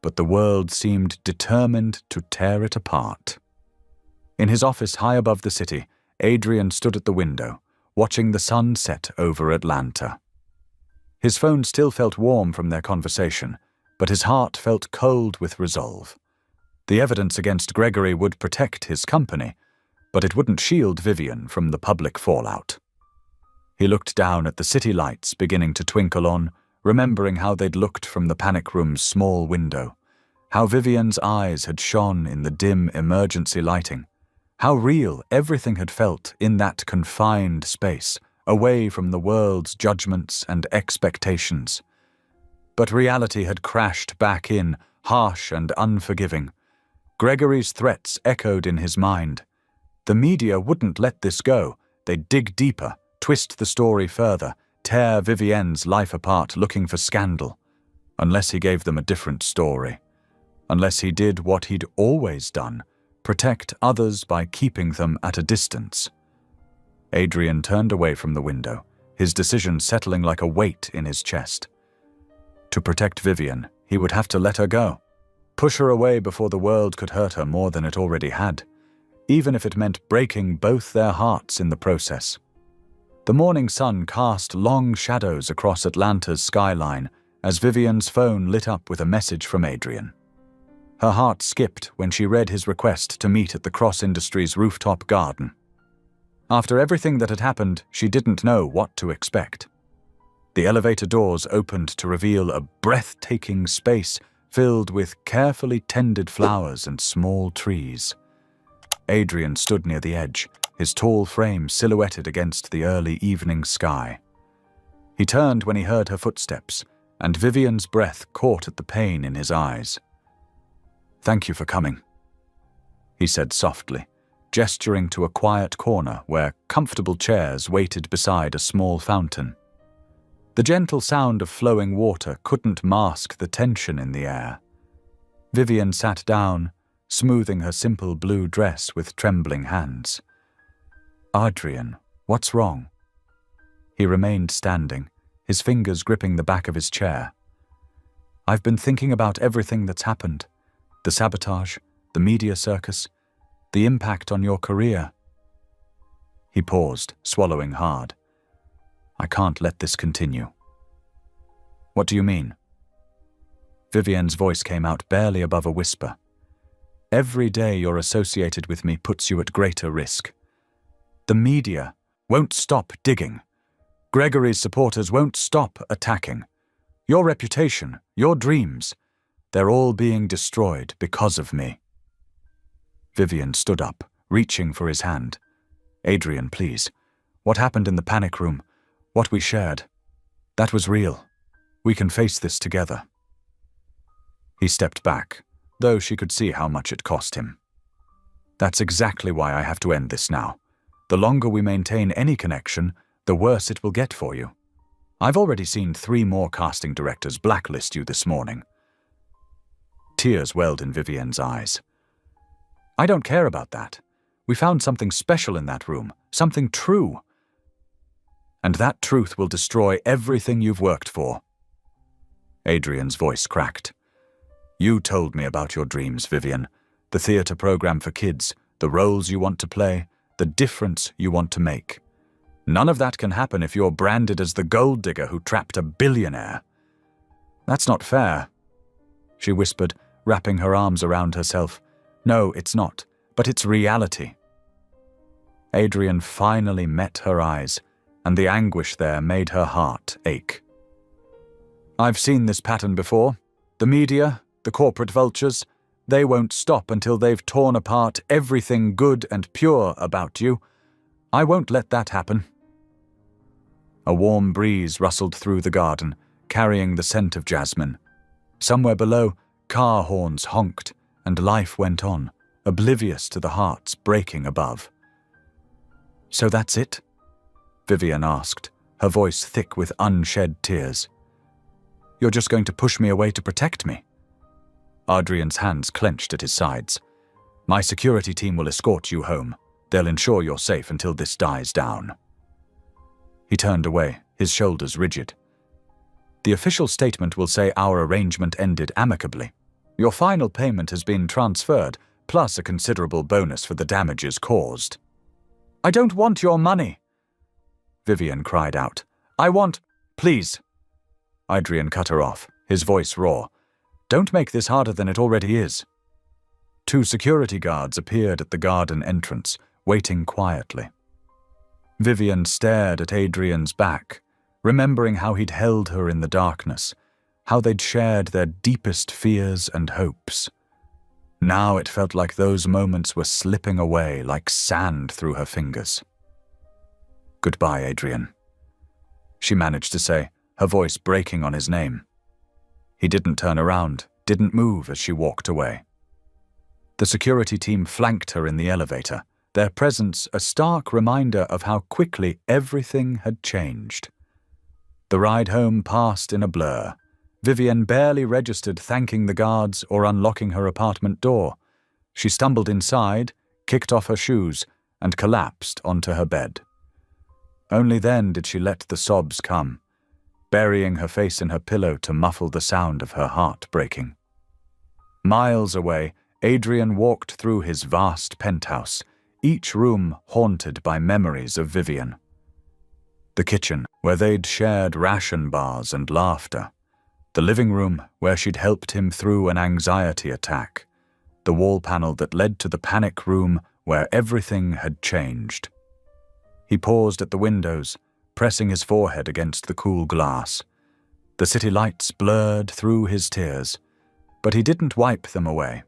but the world seemed determined to tear it apart. In his office high above the city, Adrian stood at the window, watching the sun set over Atlanta. His phone still felt warm from their conversation, but his heart felt cold with resolve. The evidence against Gregory would protect his company, but it wouldn't shield Vivian from the public fallout. He looked down at the city lights beginning to twinkle on, remembering how they'd looked from the panic room's small window, how Vivian's eyes had shone in the dim emergency lighting, how real everything had felt in that confined space, away from the world's judgments and expectations. But reality had crashed back in, harsh and unforgiving. Gregory's threats echoed in his mind. The media wouldn't let this go. They'd dig deeper, twist the story further, tear Vivienne's life apart looking for scandal. Unless he gave them a different story. Unless he did what he'd always done, protect others by keeping them at a distance. Adrian turned away from the window, his decision settling like a weight in his chest. To protect Vivian, he would have to let her go. Push her away before the world could hurt her more than it already had, even if it meant breaking both their hearts in the process. The morning sun cast long shadows across Atlanta's skyline as Vivian's phone lit up with a message from Adrian. Her heart skipped when she read his request to meet at the Cross Industries rooftop garden. After everything that had happened, she didn't know what to expect. The elevator doors opened to reveal a breathtaking space filled with carefully tended flowers and small trees. Adrian stood near the edge, his tall frame silhouetted against the early evening sky. He turned when he heard her footsteps, and Vivian's breath caught at the pain in his eyes. "Thank you for coming." he said softly, gesturing to a quiet corner where comfortable chairs waited beside a small fountain. The gentle sound of flowing water couldn't mask the tension in the air. Vivian sat down, smoothing her simple blue dress with trembling hands. "Adrian, what's wrong?" He remained standing, his fingers gripping the back of his chair. "I've been thinking about everything that's happened. The sabotage, the media circus, the impact on your career." He paused, swallowing hard. "I can't let this continue." "What do you mean?" Vivian's voice came out barely above a whisper. "Every day you're associated with me puts you at greater risk. The media won't stop digging. Gregory's supporters won't stop attacking. Your reputation, your dreams, they're all being destroyed because of me." Vivian stood up, reaching for his hand. "Adrian, please. What happened in the panic room, what we shared, that was real. We can face this together." He stepped back, though she could see how much it cost him. "That's exactly why I have to end this now. The longer we maintain any connection, the worse it will get for you. I've already seen 3 more casting directors blacklist you this morning." Tears welled in Vivian's eyes. "I don't care about that. We found something special in that room, something true. And that truth will destroy everything you've worked for." Adrian's voice cracked. "You told me about your dreams, Vivian. The theater program for kids, the roles you want to play, the difference you want to make. None of that can happen if you're branded as the gold digger who trapped a billionaire. That's not fair," she whispered, wrapping her arms around herself. "No, it's not, but it's reality." Adrian finally met her eyes, and the anguish there made her heart ache. "I've seen this pattern before. The media, the corporate vultures, they won't stop until they've torn apart everything good and pure about you. I won't let that happen." A warm breeze rustled through the garden, carrying the scent of jasmine. Somewhere below, car horns honked, and life went on, oblivious to the hearts breaking above. "So that's it?" Vivian asked, her voice thick with unshed tears. "You're just going to push me away to protect me?" Adrian's hands clenched at his sides. "My security team will escort you home. They'll ensure you're safe until this dies down." He turned away, his shoulders rigid. "The official statement will say our arrangement ended amicably. Your final payment has been transferred, plus a considerable bonus for the damages caused." "I don't want your money!" Vivian cried out. "I want—" "Please!" Adrian cut her off, his voice raw. "Don't make this harder than it already is." 2 security guards appeared at the garden entrance, waiting quietly. Vivian stared at Adrian's back, remembering how he'd held her in the darkness, how they'd shared their deepest fears and hopes. Now it felt like those moments were slipping away like sand through her fingers. "Goodbye, Adrian," she managed to say, her voice breaking on his name. He didn't turn around, didn't move as she walked away. The security team flanked her in the elevator, their presence a stark reminder of how quickly everything had changed. The ride home passed in a blur. Vivian barely registered thanking the guards or unlocking her apartment door. She stumbled inside, kicked off her shoes, and collapsed onto her bed. Only then did she let the sobs come, burying her face in her pillow to muffle the sound of her heart breaking. Miles away, Adrian walked through his vast penthouse, each room haunted by memories of Vivian. The kitchen, where they'd shared ration bars and laughter. The living room, where she'd helped him through an anxiety attack. The wall panel that led to the panic room, where everything had changed. He paused at the windows, pressing his forehead against the cool glass. The city lights blurred through his tears, but he didn't wipe them away.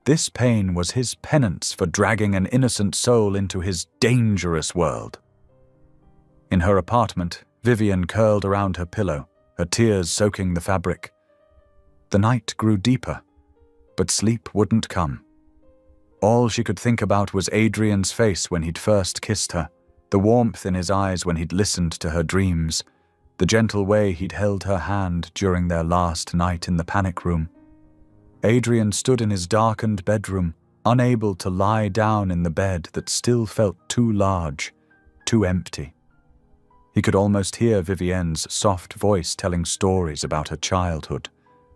This pain was his penance for dragging an innocent soul into his dangerous world. In her apartment, Vivian curled around her pillow, her tears soaking the fabric. The night grew deeper, but sleep wouldn't come. All she could think about was Adrian's face when he'd first kissed her, the warmth in his eyes when he'd listened to her dreams, the gentle way he'd held her hand during their last night in the panic room. Adrian stood in his darkened bedroom, unable to lie down in the bed that still felt too large, too empty. He could almost hear Vivienne's soft voice telling stories about her childhood,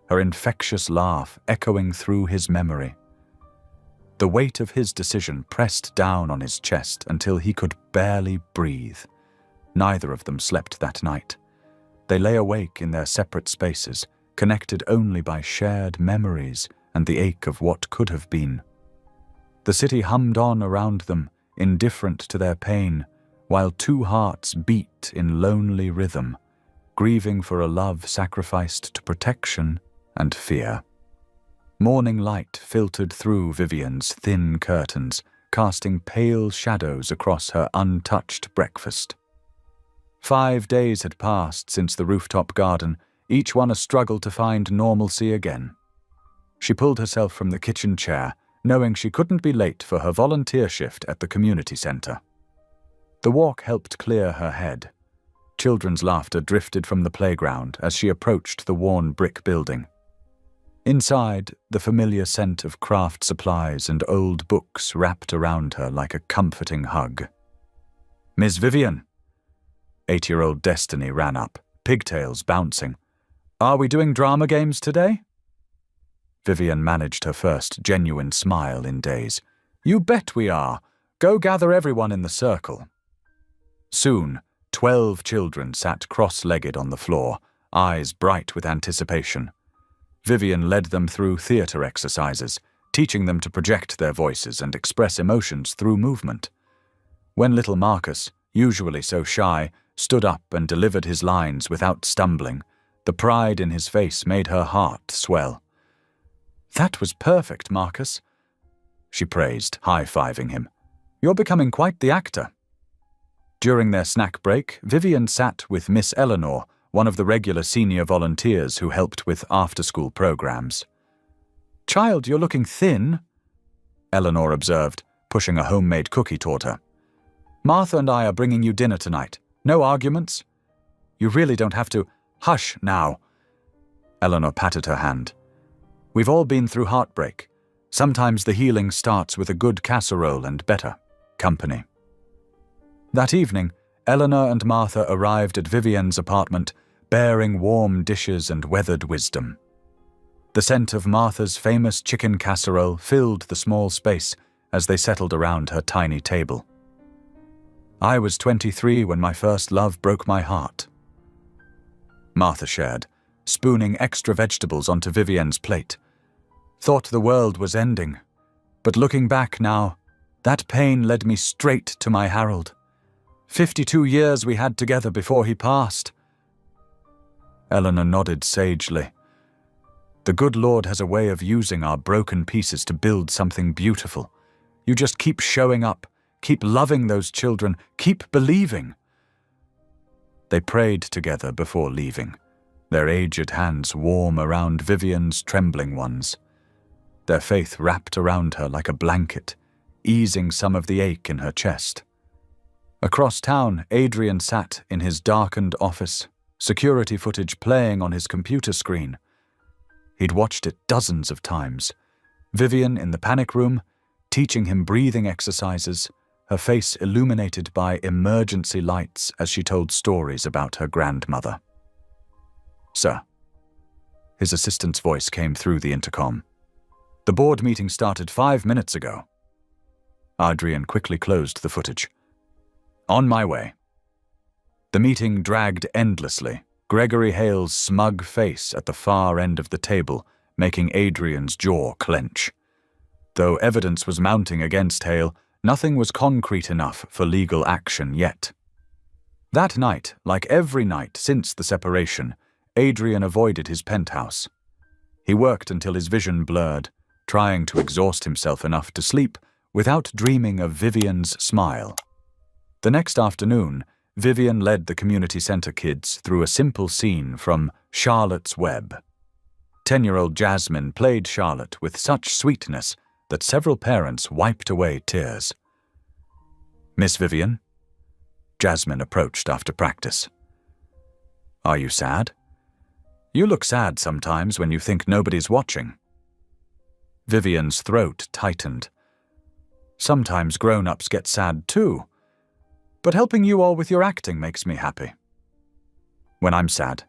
her infectious laugh echoing through his memory. The weight of his decision pressed down on his chest until he could barely breathe. Neither of them slept that night. They lay awake in their separate spaces, connected only by shared memories and the ache of what could have been. The city hummed on around them, indifferent to their pain, while two hearts beat in lonely rhythm, grieving for a love sacrificed to protection and fear. Morning light filtered through Vivienne's thin curtains, casting pale shadows across her untouched breakfast. 5 days had passed since the rooftop garden, each one a struggle to find normalcy again. She pulled herself from the kitchen chair, knowing she couldn't be late for her volunteer shift at the community center. The walk helped clear her head. Children's laughter drifted from the playground as she approached the worn brick building. Inside, the familiar scent of craft supplies and old books wrapped around her like a comforting hug. "Miss Vivian!" 8-year-old Destiny ran up, pigtails bouncing. "Are we doing drama games today?" Vivian managed her first genuine smile in days. "You bet we are. Go gather everyone in the circle." Soon, 12 children sat cross-legged on the floor, eyes bright with anticipation. Vivian led them through theater exercises, teaching them to project their voices and express emotions through movement. When little Marcus, usually so shy, stood up and delivered his lines without stumbling, the pride in his face made her heart swell. "That was perfect, Marcus," she praised, high-fiving him. "You're becoming quite the actor." During their snack break, Vivian sat with Miss Eleanor, one of the regular senior volunteers who helped with after-school programs. "Child, you're looking thin," Eleanor observed, pushing a homemade cookie toward her. "Martha and I are bringing you dinner tonight. No arguments? You really don't have to—" "Hush, now." Eleanor patted her hand. "We've all been through heartbreak. Sometimes the healing starts with a good casserole and better company." That evening, Eleanor and Martha arrived at Vivienne's apartment, bearing warm dishes and weathered wisdom. The scent of Martha's famous chicken casserole filled the small space as they settled around her tiny table. "I was 23 when my first love broke my heart," Martha shared, spooning extra vegetables onto Vivienne's plate. "Thought the world was ending, but looking back now, that pain led me straight to my Harold. 52 years we had together before he passed." Eleanor nodded sagely. "The good Lord has a way of using our broken pieces to build something beautiful. You just keep showing up, keep loving those children, keep believing." They prayed together before leaving, their aged hands warm around Vivienne's trembling ones. Their faith wrapped around her like a blanket, easing some of the ache in her chest. Across town, Adrian sat in his darkened office, security footage playing on his computer screen. He'd watched it dozens of times. Vivian in the panic room, teaching him breathing exercises, her face illuminated by emergency lights as she told stories about her grandmother. "Sir." His assistant's voice came through the intercom. "The board meeting started 5 minutes ago." Adrian quickly closed the footage. "On my way." The meeting dragged endlessly, Gregory Hale's smug face at the far end of the table making Adrian's jaw clench. Though evidence was mounting against Hale, nothing was concrete enough for legal action yet. That night, like every night since the separation, Adrian avoided his penthouse. He worked until his vision blurred, trying to exhaust himself enough to sleep without dreaming of Vivian's smile. The next afternoon, Vivian led the community center kids through a simple scene from Charlotte's Web. 10-year-old Jasmine played Charlotte with such sweetness that several parents wiped away tears. "Miss Vivian?" Jasmine approached after practice. "Are you sad? You look sad sometimes when you think nobody's watching." Vivian's throat tightened. "Sometimes grown-ups get sad too, but helping you all with your acting makes me happy. When I'm sad,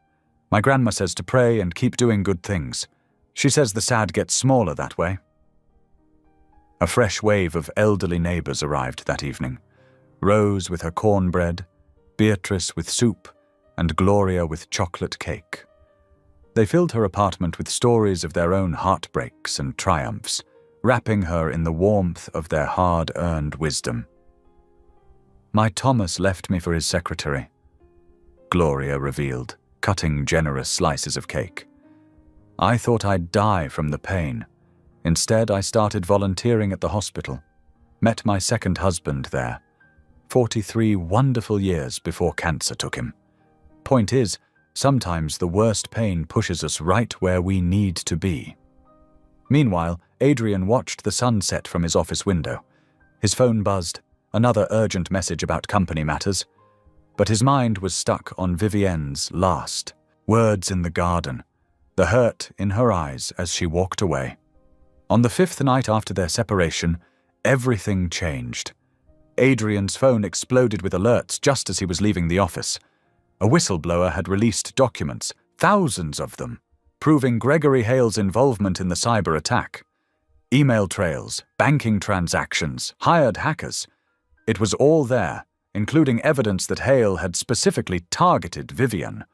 my grandma says to pray and keep doing good things. She says the sad gets smaller that way." A fresh wave of elderly neighbors arrived that evening. Rose with her cornbread, Beatrice with soup, and Gloria with chocolate cake. They filled her apartment with stories of their own heartbreaks and triumphs, wrapping her in the warmth of their hard-earned wisdom. "My Thomas left me for his secretary," Gloria revealed, cutting generous slices of cake. "I thought I'd die from the pain. Instead, I started volunteering at the hospital. Met my second husband there. 43 wonderful years before cancer took him. Point is, sometimes the worst pain pushes us right where we need to be." Meanwhile, Adrian watched the sun set from his office window. His phone buzzed, another urgent message about company matters. But his mind was stuck on Vivienne's last words in the garden, the hurt in her eyes as she walked away. On the 5th night after their separation, everything changed. Adrian's phone exploded with alerts just as he was leaving the office. A whistleblower had released documents, thousands of them, proving Gregory Hale's involvement in the cyber attack. Email trails, banking transactions, hired hackers. It was all there, including evidence that Hale had specifically targeted Vivian,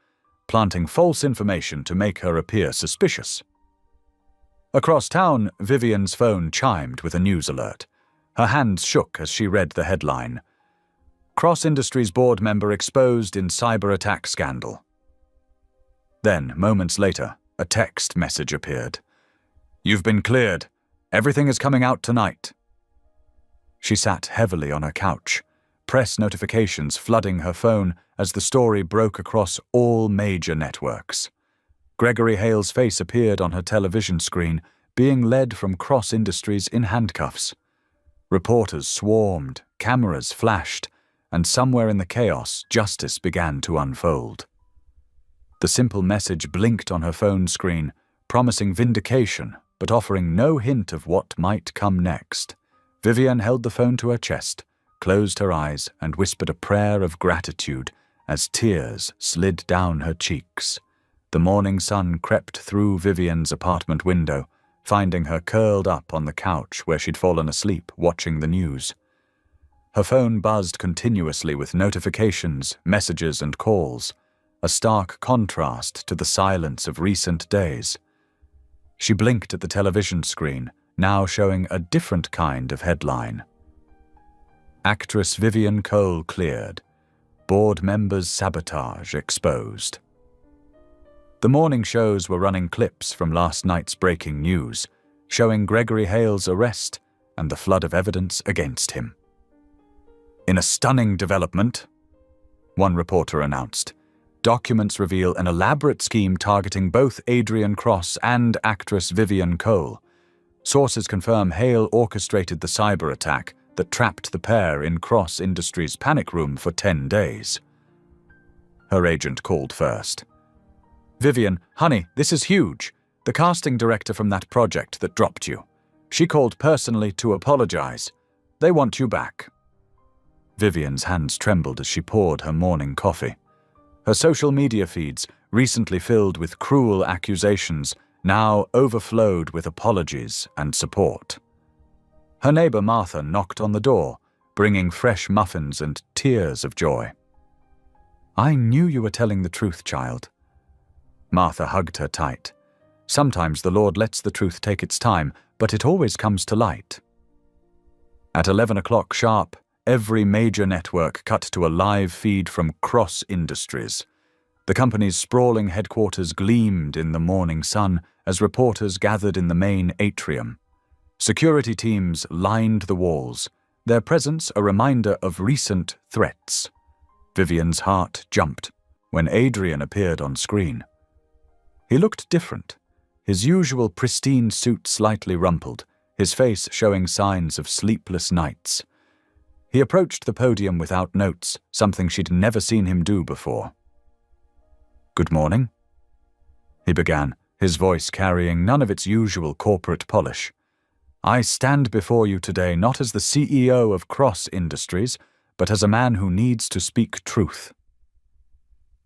planting false information to make her appear suspicious. Across town, Vivian's phone chimed with a news alert. Her hands shook as she read the headline: "Cross Industries board member exposed in cyber attack scandal." Then, moments later, a text message appeared. "You've been cleared. Everything is coming out tonight." She sat heavily on her couch, press notifications flooding her phone as the story broke across all major networks. Gregory Hale's face appeared on her television screen, being led from Cross Industries in handcuffs. Reporters swarmed, cameras flashed, and somewhere in the chaos, justice began to unfold. The simple message blinked on her phone screen, promising vindication, but offering no hint of what might come next. Vivian held the phone to her chest, closed her eyes, and whispered a prayer of gratitude as tears slid down her cheeks. The morning sun crept through Vivian's apartment window, finding her curled up on the couch where she'd fallen asleep watching the news. Her phone buzzed continuously with notifications, messages, and calls, a stark contrast to the silence of recent days. She blinked at the television screen, now showing a different kind of headline. Actress Vivian Cole cleared. Board members' sabotage exposed. The morning shows were running clips from last night's breaking news, showing Gregory Hale's arrest and the flood of evidence against him. "In a stunning development," one reporter announced, documents reveal an elaborate scheme targeting both Adrian Cross and actress Vivian Cole. Sources confirm Hale orchestrated the cyber attack that trapped the pair in Cross Industries' panic room for 10 days. Her agent called first. "Vivian, honey, this is huge. The casting director from that project that dropped you. She called personally to apologize. They want you back." Vivian's hands trembled as she poured her morning coffee. Her social media feeds, recently filled with cruel accusations, now overflowed with apologies and support. Her neighbor Martha knocked on the door, bringing fresh muffins and tears of joy. "I knew you were telling the truth, child." Martha hugged her tight. Sometimes the Lord lets the truth take its time, but it always comes to light. At 11 o'clock sharp, every major network cut to a live feed from Cross Industries. The company's sprawling headquarters gleamed in the morning sun as reporters gathered in the main atrium. Security teams lined the walls, their presence a reminder of recent threats. Vivian's heart jumped when Adrian appeared on screen. He looked different, his usual pristine suit slightly rumpled, his face showing signs of sleepless nights. He approached the podium without notes, something she'd never seen him do before. "Good morning," he began, his voice carrying none of its usual corporate polish. "I stand before you today not as the CEO of Cross Industries, but as a man who needs to speak truth."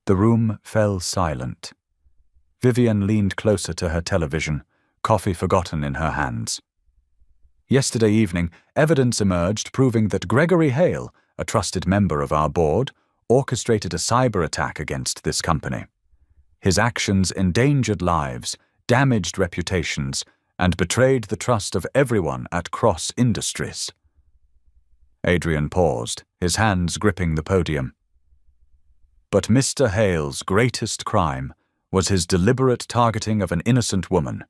The room fell silent. Vivian leaned closer to her television, coffee forgotten in her hands. Yesterday evening, evidence emerged proving that Gregory Hale, a trusted member of our board, orchestrated a cyber attack against this company. His actions endangered lives, damaged reputations, and betrayed the trust of everyone at Cross Industries. Adrian paused, his hands gripping the podium. But Mr. Hale's greatest crime was his deliberate targeting of an innocent woman,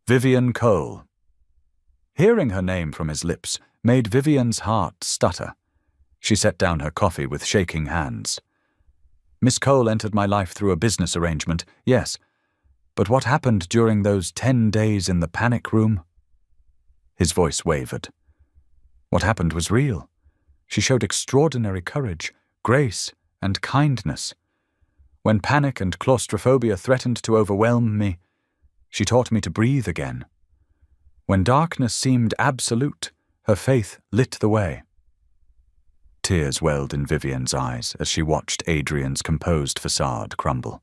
Vivian Cole. Hearing her name from his lips made Vivian's heart stutter. She set down her coffee with shaking hands. "Miss Cole entered my life through a business arrangement, yes. But what happened during those 10 days in the panic room?" His voice wavered. What happened was real. She showed extraordinary courage, grace, and kindness. When panic and claustrophobia threatened to overwhelm me, she taught me to breathe again. When darkness seemed absolute, her faith lit the way. Tears welled in Vivian's eyes as she watched Adrian's composed facade crumble.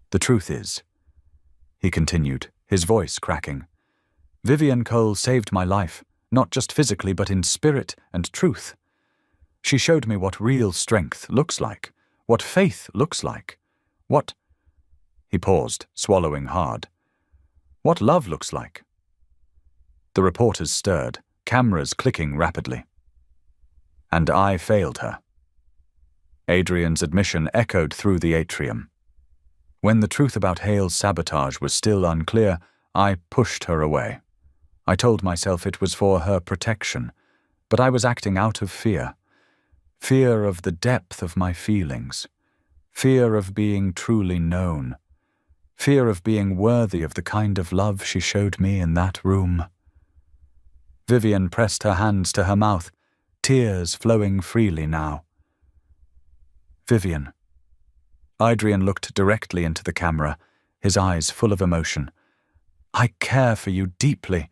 "The truth is," he continued, his voice cracking, "Vivian Cole saved my life, not just physically but in spirit and truth. She showed me what real strength looks like, what faith looks like, what—" He paused, swallowing hard. "What love looks like." The reporters stirred, cameras clicking rapidly. "And I failed her." Adrian's admission echoed through the atrium. "When the truth about Hale's sabotage was still unclear, I pushed her away. I told myself it was for her protection, but I was acting out of fear. Fear of the depth of my feelings. Fear of being truly known. Fear of being worthy of the kind of love she showed me in that room." Vivian pressed her hands to her mouth, tears flowing freely now. "Vivian." Adrian looked directly into the camera, his eyes full of emotion. "I care for you deeply.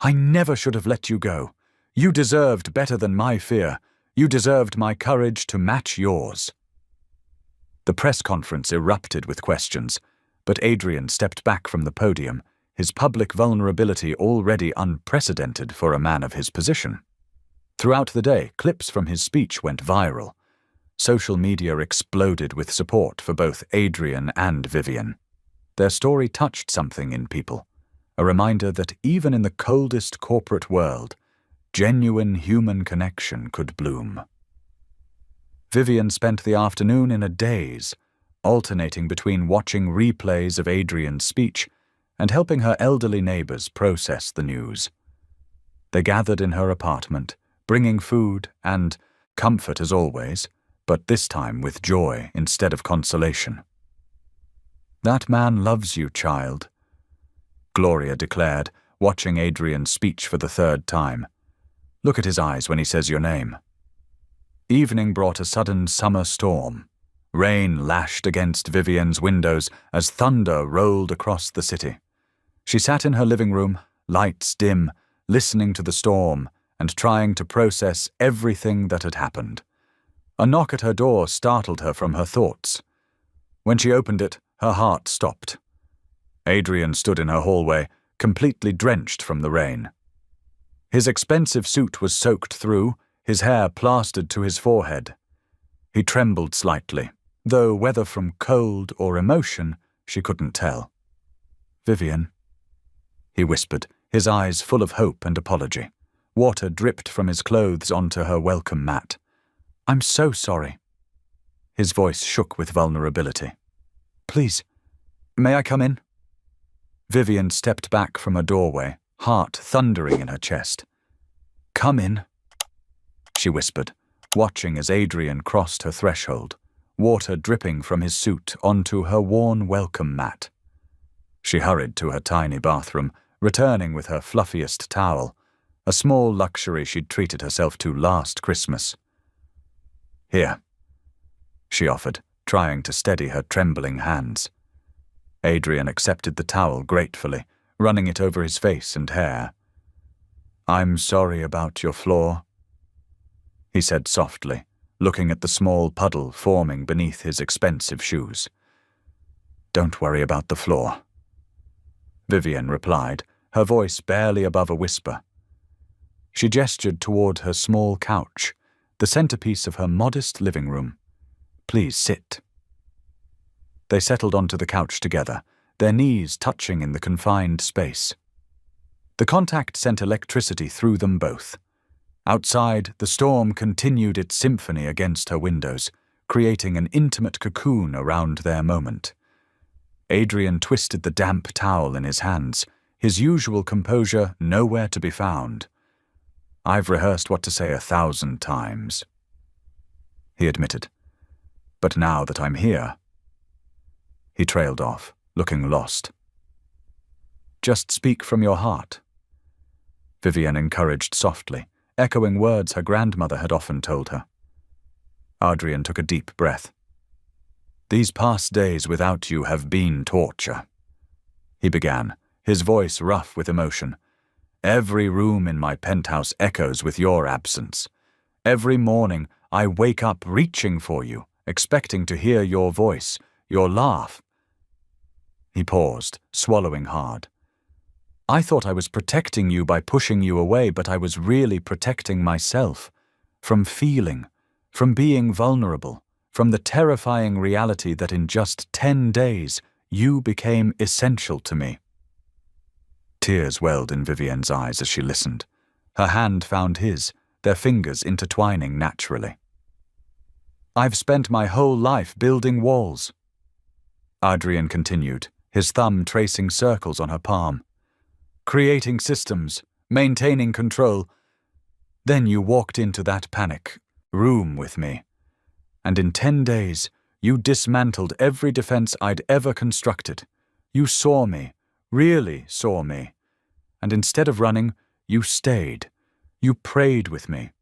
I never should have let you go. You deserved better than my fear. You deserved my courage to match yours." The press conference erupted with questions, but Adrian stepped back from the podium, his public vulnerability already unprecedented for a man of his position. Throughout the day, clips from his speech went viral. Social media exploded with support for both Adrian and Vivian. Their story touched something in people, a reminder that even in the coldest corporate world, genuine human connection could bloom. Vivian spent the afternoon in a daze, alternating between watching replays of Adrian's speech and helping her elderly neighbors process the news. They gathered in her apartment, bringing food and comfort as always, but this time with joy instead of consolation. "That man loves you, child," Gloria declared, watching Adrian's speech for the third time. "Look at his eyes when he says your name." Evening brought a sudden summer storm. Rain lashed against Vivian's windows as thunder rolled across the city. She sat in her living room, lights dim, listening to the storm and trying to process everything that had happened. A knock at her door startled her from her thoughts. When she opened it, her heart stopped. Adrian stood in her hallway, completely drenched from the rain. His expensive suit was soaked through, his hair plastered to his forehead. He trembled slightly, though whether from cold or emotion, she couldn't tell. "Vivian," he whispered, his eyes full of hope and apology. Water dripped from his clothes onto her welcome mat. "I'm so sorry." His voice shook with vulnerability. "Please, may I come in?" Vivian stepped back from a doorway, heart thundering in her chest. "Come in," she whispered, watching as Adrian crossed her threshold, water dripping from his suit onto her worn welcome mat. She hurried to her tiny bathroom, returning with her fluffiest towel, a small luxury she'd treated herself to last Christmas. "Here," she offered, trying to steady her trembling hands. Adrian accepted the towel gratefully, running it over his face and hair. "I'm sorry about your floor," he said softly, looking at the small puddle forming beneath his expensive shoes. "Don't worry about the floor," Vivian replied, her voice barely above a whisper. She gestured toward her small couch, the centerpiece of her modest living room. "Please sit." They settled onto the couch together, their knees touching in the confined space. The contact sent electricity through them both. Outside, the storm continued its symphony against her windows, creating an intimate cocoon around their moment. Adrian twisted the damp towel in his hands, his usual composure nowhere to be found. "I've rehearsed what to say 1,000 times," he admitted. "But now that I'm here—" He trailed off, looking lost. "Just speak from your heart," Vivian encouraged softly, echoing words her grandmother had often told her. Adrian took a deep breath. "These past days without you have been torture," he began, his voice rough with emotion. "Every room in my penthouse echoes with your absence. Every morning I wake up reaching for you, expecting to hear your voice, your laugh." He paused, swallowing hard. "I thought I was protecting you by pushing you away, but I was really protecting myself. From feeling, from being vulnerable, from the terrifying reality that in just 10 days you became essential to me." Tears welled in Vivian's eyes as she listened. Her hand found his, their fingers intertwining naturally. "I've spent my whole life building walls," Adrian continued, his thumb tracing circles on her palm. "Creating systems, maintaining control. Then you walked into that panic room with me. And in 10 days, you dismantled every defense I'd ever constructed. You saw me, really saw me. And instead of running, you stayed. You prayed with me.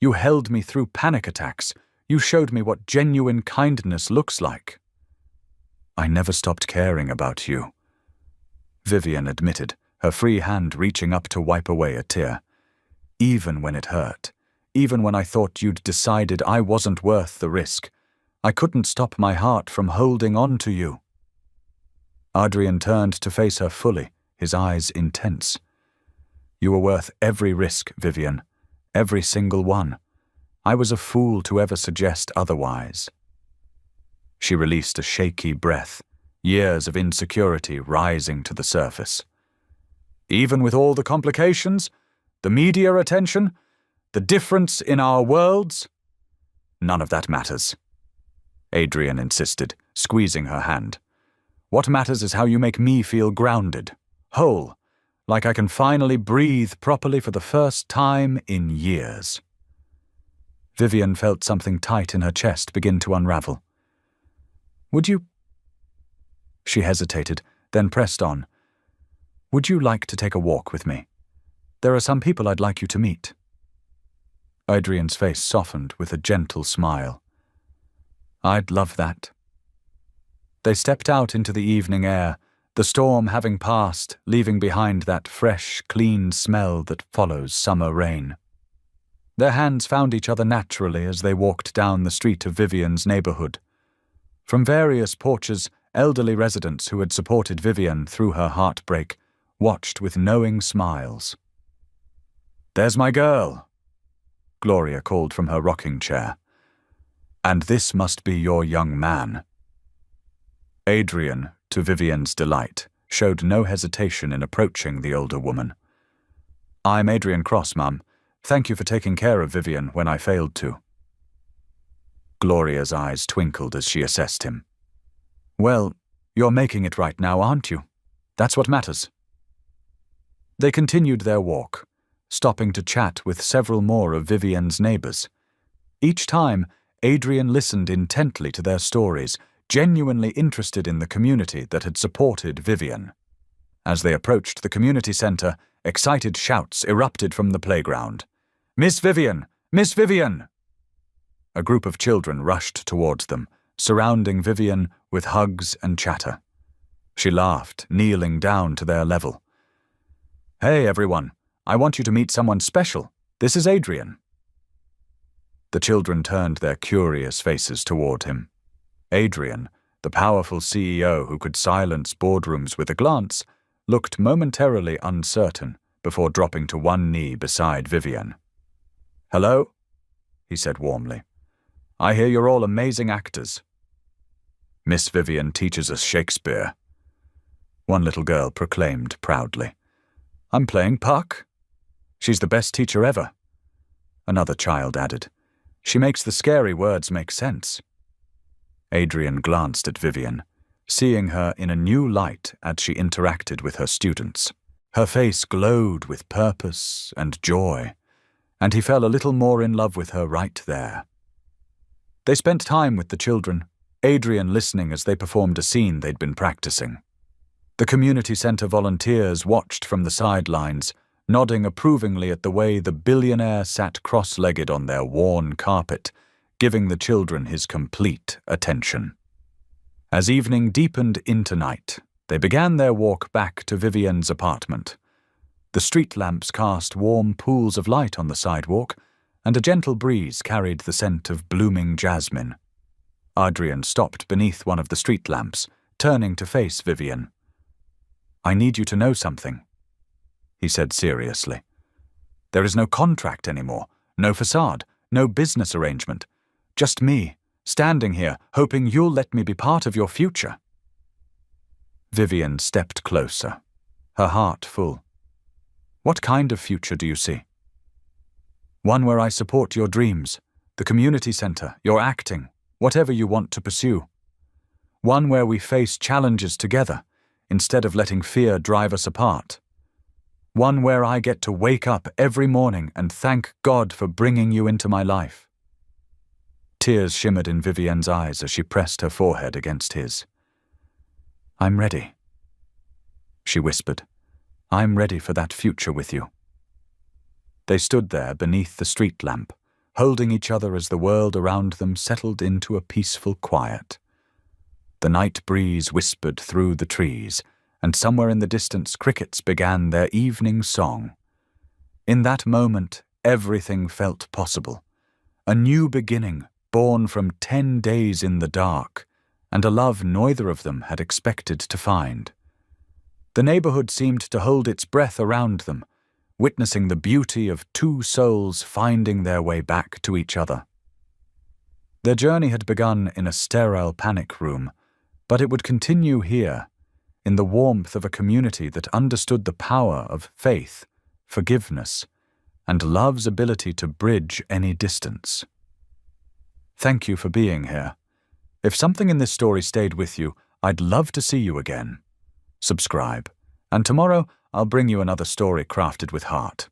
You held me through panic attacks. You showed me what genuine kindness looks like." "I never stopped caring about you," Vivian admitted, her free hand reaching up to wipe away a tear. "Even when it hurt, even when I thought you'd decided I wasn't worth the risk, I couldn't stop my heart from holding on to you." Adrian turned to face her fully, his eyes intense. "You were worth every risk, Vivian, every single one. I was a fool to ever suggest otherwise." She released a shaky breath, years of insecurity rising to the surface. "Even with all the complications, the media attention, the difference in our worlds? None of that matters," Adrian insisted, squeezing her hand. "What matters is how you make me feel grounded, whole, like I can finally breathe properly for the first time in years." Vivian felt something tight in her chest begin to unravel. "Would you—" She hesitated, then pressed on. "Would you like to take a walk with me? There are some people I'd like you to meet." Adrian's face softened with a gentle smile. "I'd love that." They stepped out into the evening air, the storm having passed, leaving behind that fresh, clean smell that follows summer rain. Their hands found each other naturally as they walked down the street of Vivian's neighborhood. From various porches, elderly residents who had supported Vivian through her heartbreak watched with knowing smiles. "There's my girl," Gloria called from her rocking chair. "And this must be your young man." Adrian, to Vivian's delight, showed no hesitation in approaching the older woman. "I'm Adrian Cross, Mum. Thank you for taking care of Vivian when I failed to." Gloria's eyes twinkled as she assessed him. "Well, you're making it right now, aren't you? That's what matters." They continued their walk, stopping to chat with several more of Vivian's neighbors. Each time, Adrian listened intently to their stories, genuinely interested in the community that had supported Vivian. As they approached the community center, excited shouts erupted from the playground. "Miss Vivian! Miss Vivian!" A group of children rushed towards them, surrounding Vivian with hugs and chatter. She laughed, kneeling down to their level. "Hey, everyone. I want you to meet someone special. This is Adrian." The children turned their curious faces toward him. Adrian, the powerful CEO who could silence boardrooms with a glance, looked momentarily uncertain before dropping to one knee beside Vivian. "Hello," he said warmly. "I hear you're all amazing actors." "Miss Vivian teaches us Shakespeare," one little girl proclaimed proudly. "I'm playing Puck. She's the best teacher ever," another child added. "She makes the scary words make sense." Adrian glanced at Vivian, seeing her in a new light as she interacted with her students. Her face glowed with purpose and joy, and he fell a little more in love with her right there. They spent time with the children, Adrian listening as they performed a scene they'd been practicing. The community center volunteers watched from the sidelines, nodding approvingly at the way the billionaire sat cross-legged on their worn carpet, giving the children his complete attention. As evening deepened into night, they began their walk back to Vivian's apartment. The street lamps cast warm pools of light on the sidewalk, and a gentle breeze carried the scent of blooming jasmine. Adrian stopped beneath one of the street lamps, turning to face Vivian. "I need you to know something," he said seriously. "There is no contract anymore, no facade, no business arrangement. Just me, standing here, hoping you'll let me be part of your future." Vivian stepped closer, her heart full. "What kind of future do you see?" "One where I support your dreams, the community center, your acting, whatever you want to pursue. One where we face challenges together, instead of letting fear drive us apart. One where I get to wake up every morning and thank God for bringing you into my life." Tears shimmered in Vivian's eyes as she pressed her forehead against his. "I'm ready," she whispered. "I'm ready for that future with you." They stood there beneath the street lamp, holding each other as the world around them settled into a peaceful quiet. The night breeze whispered through the trees, and somewhere in the distance crickets began their evening song. In that moment, everything felt possible. A new beginning, born from 10 days in the dark, and a love neither of them had expected to find. The neighborhood seemed to hold its breath around them, witnessing the beauty of two souls finding their way back to each other. Their journey had begun in a sterile panic room, but it would continue here, in the warmth of a community that understood the power of faith, forgiveness, and love's ability to bridge any distance. Thank you for being here. If something in this story stayed with you, I'd love to see you again. Subscribe, and tomorrow I'll bring you another story crafted with heart.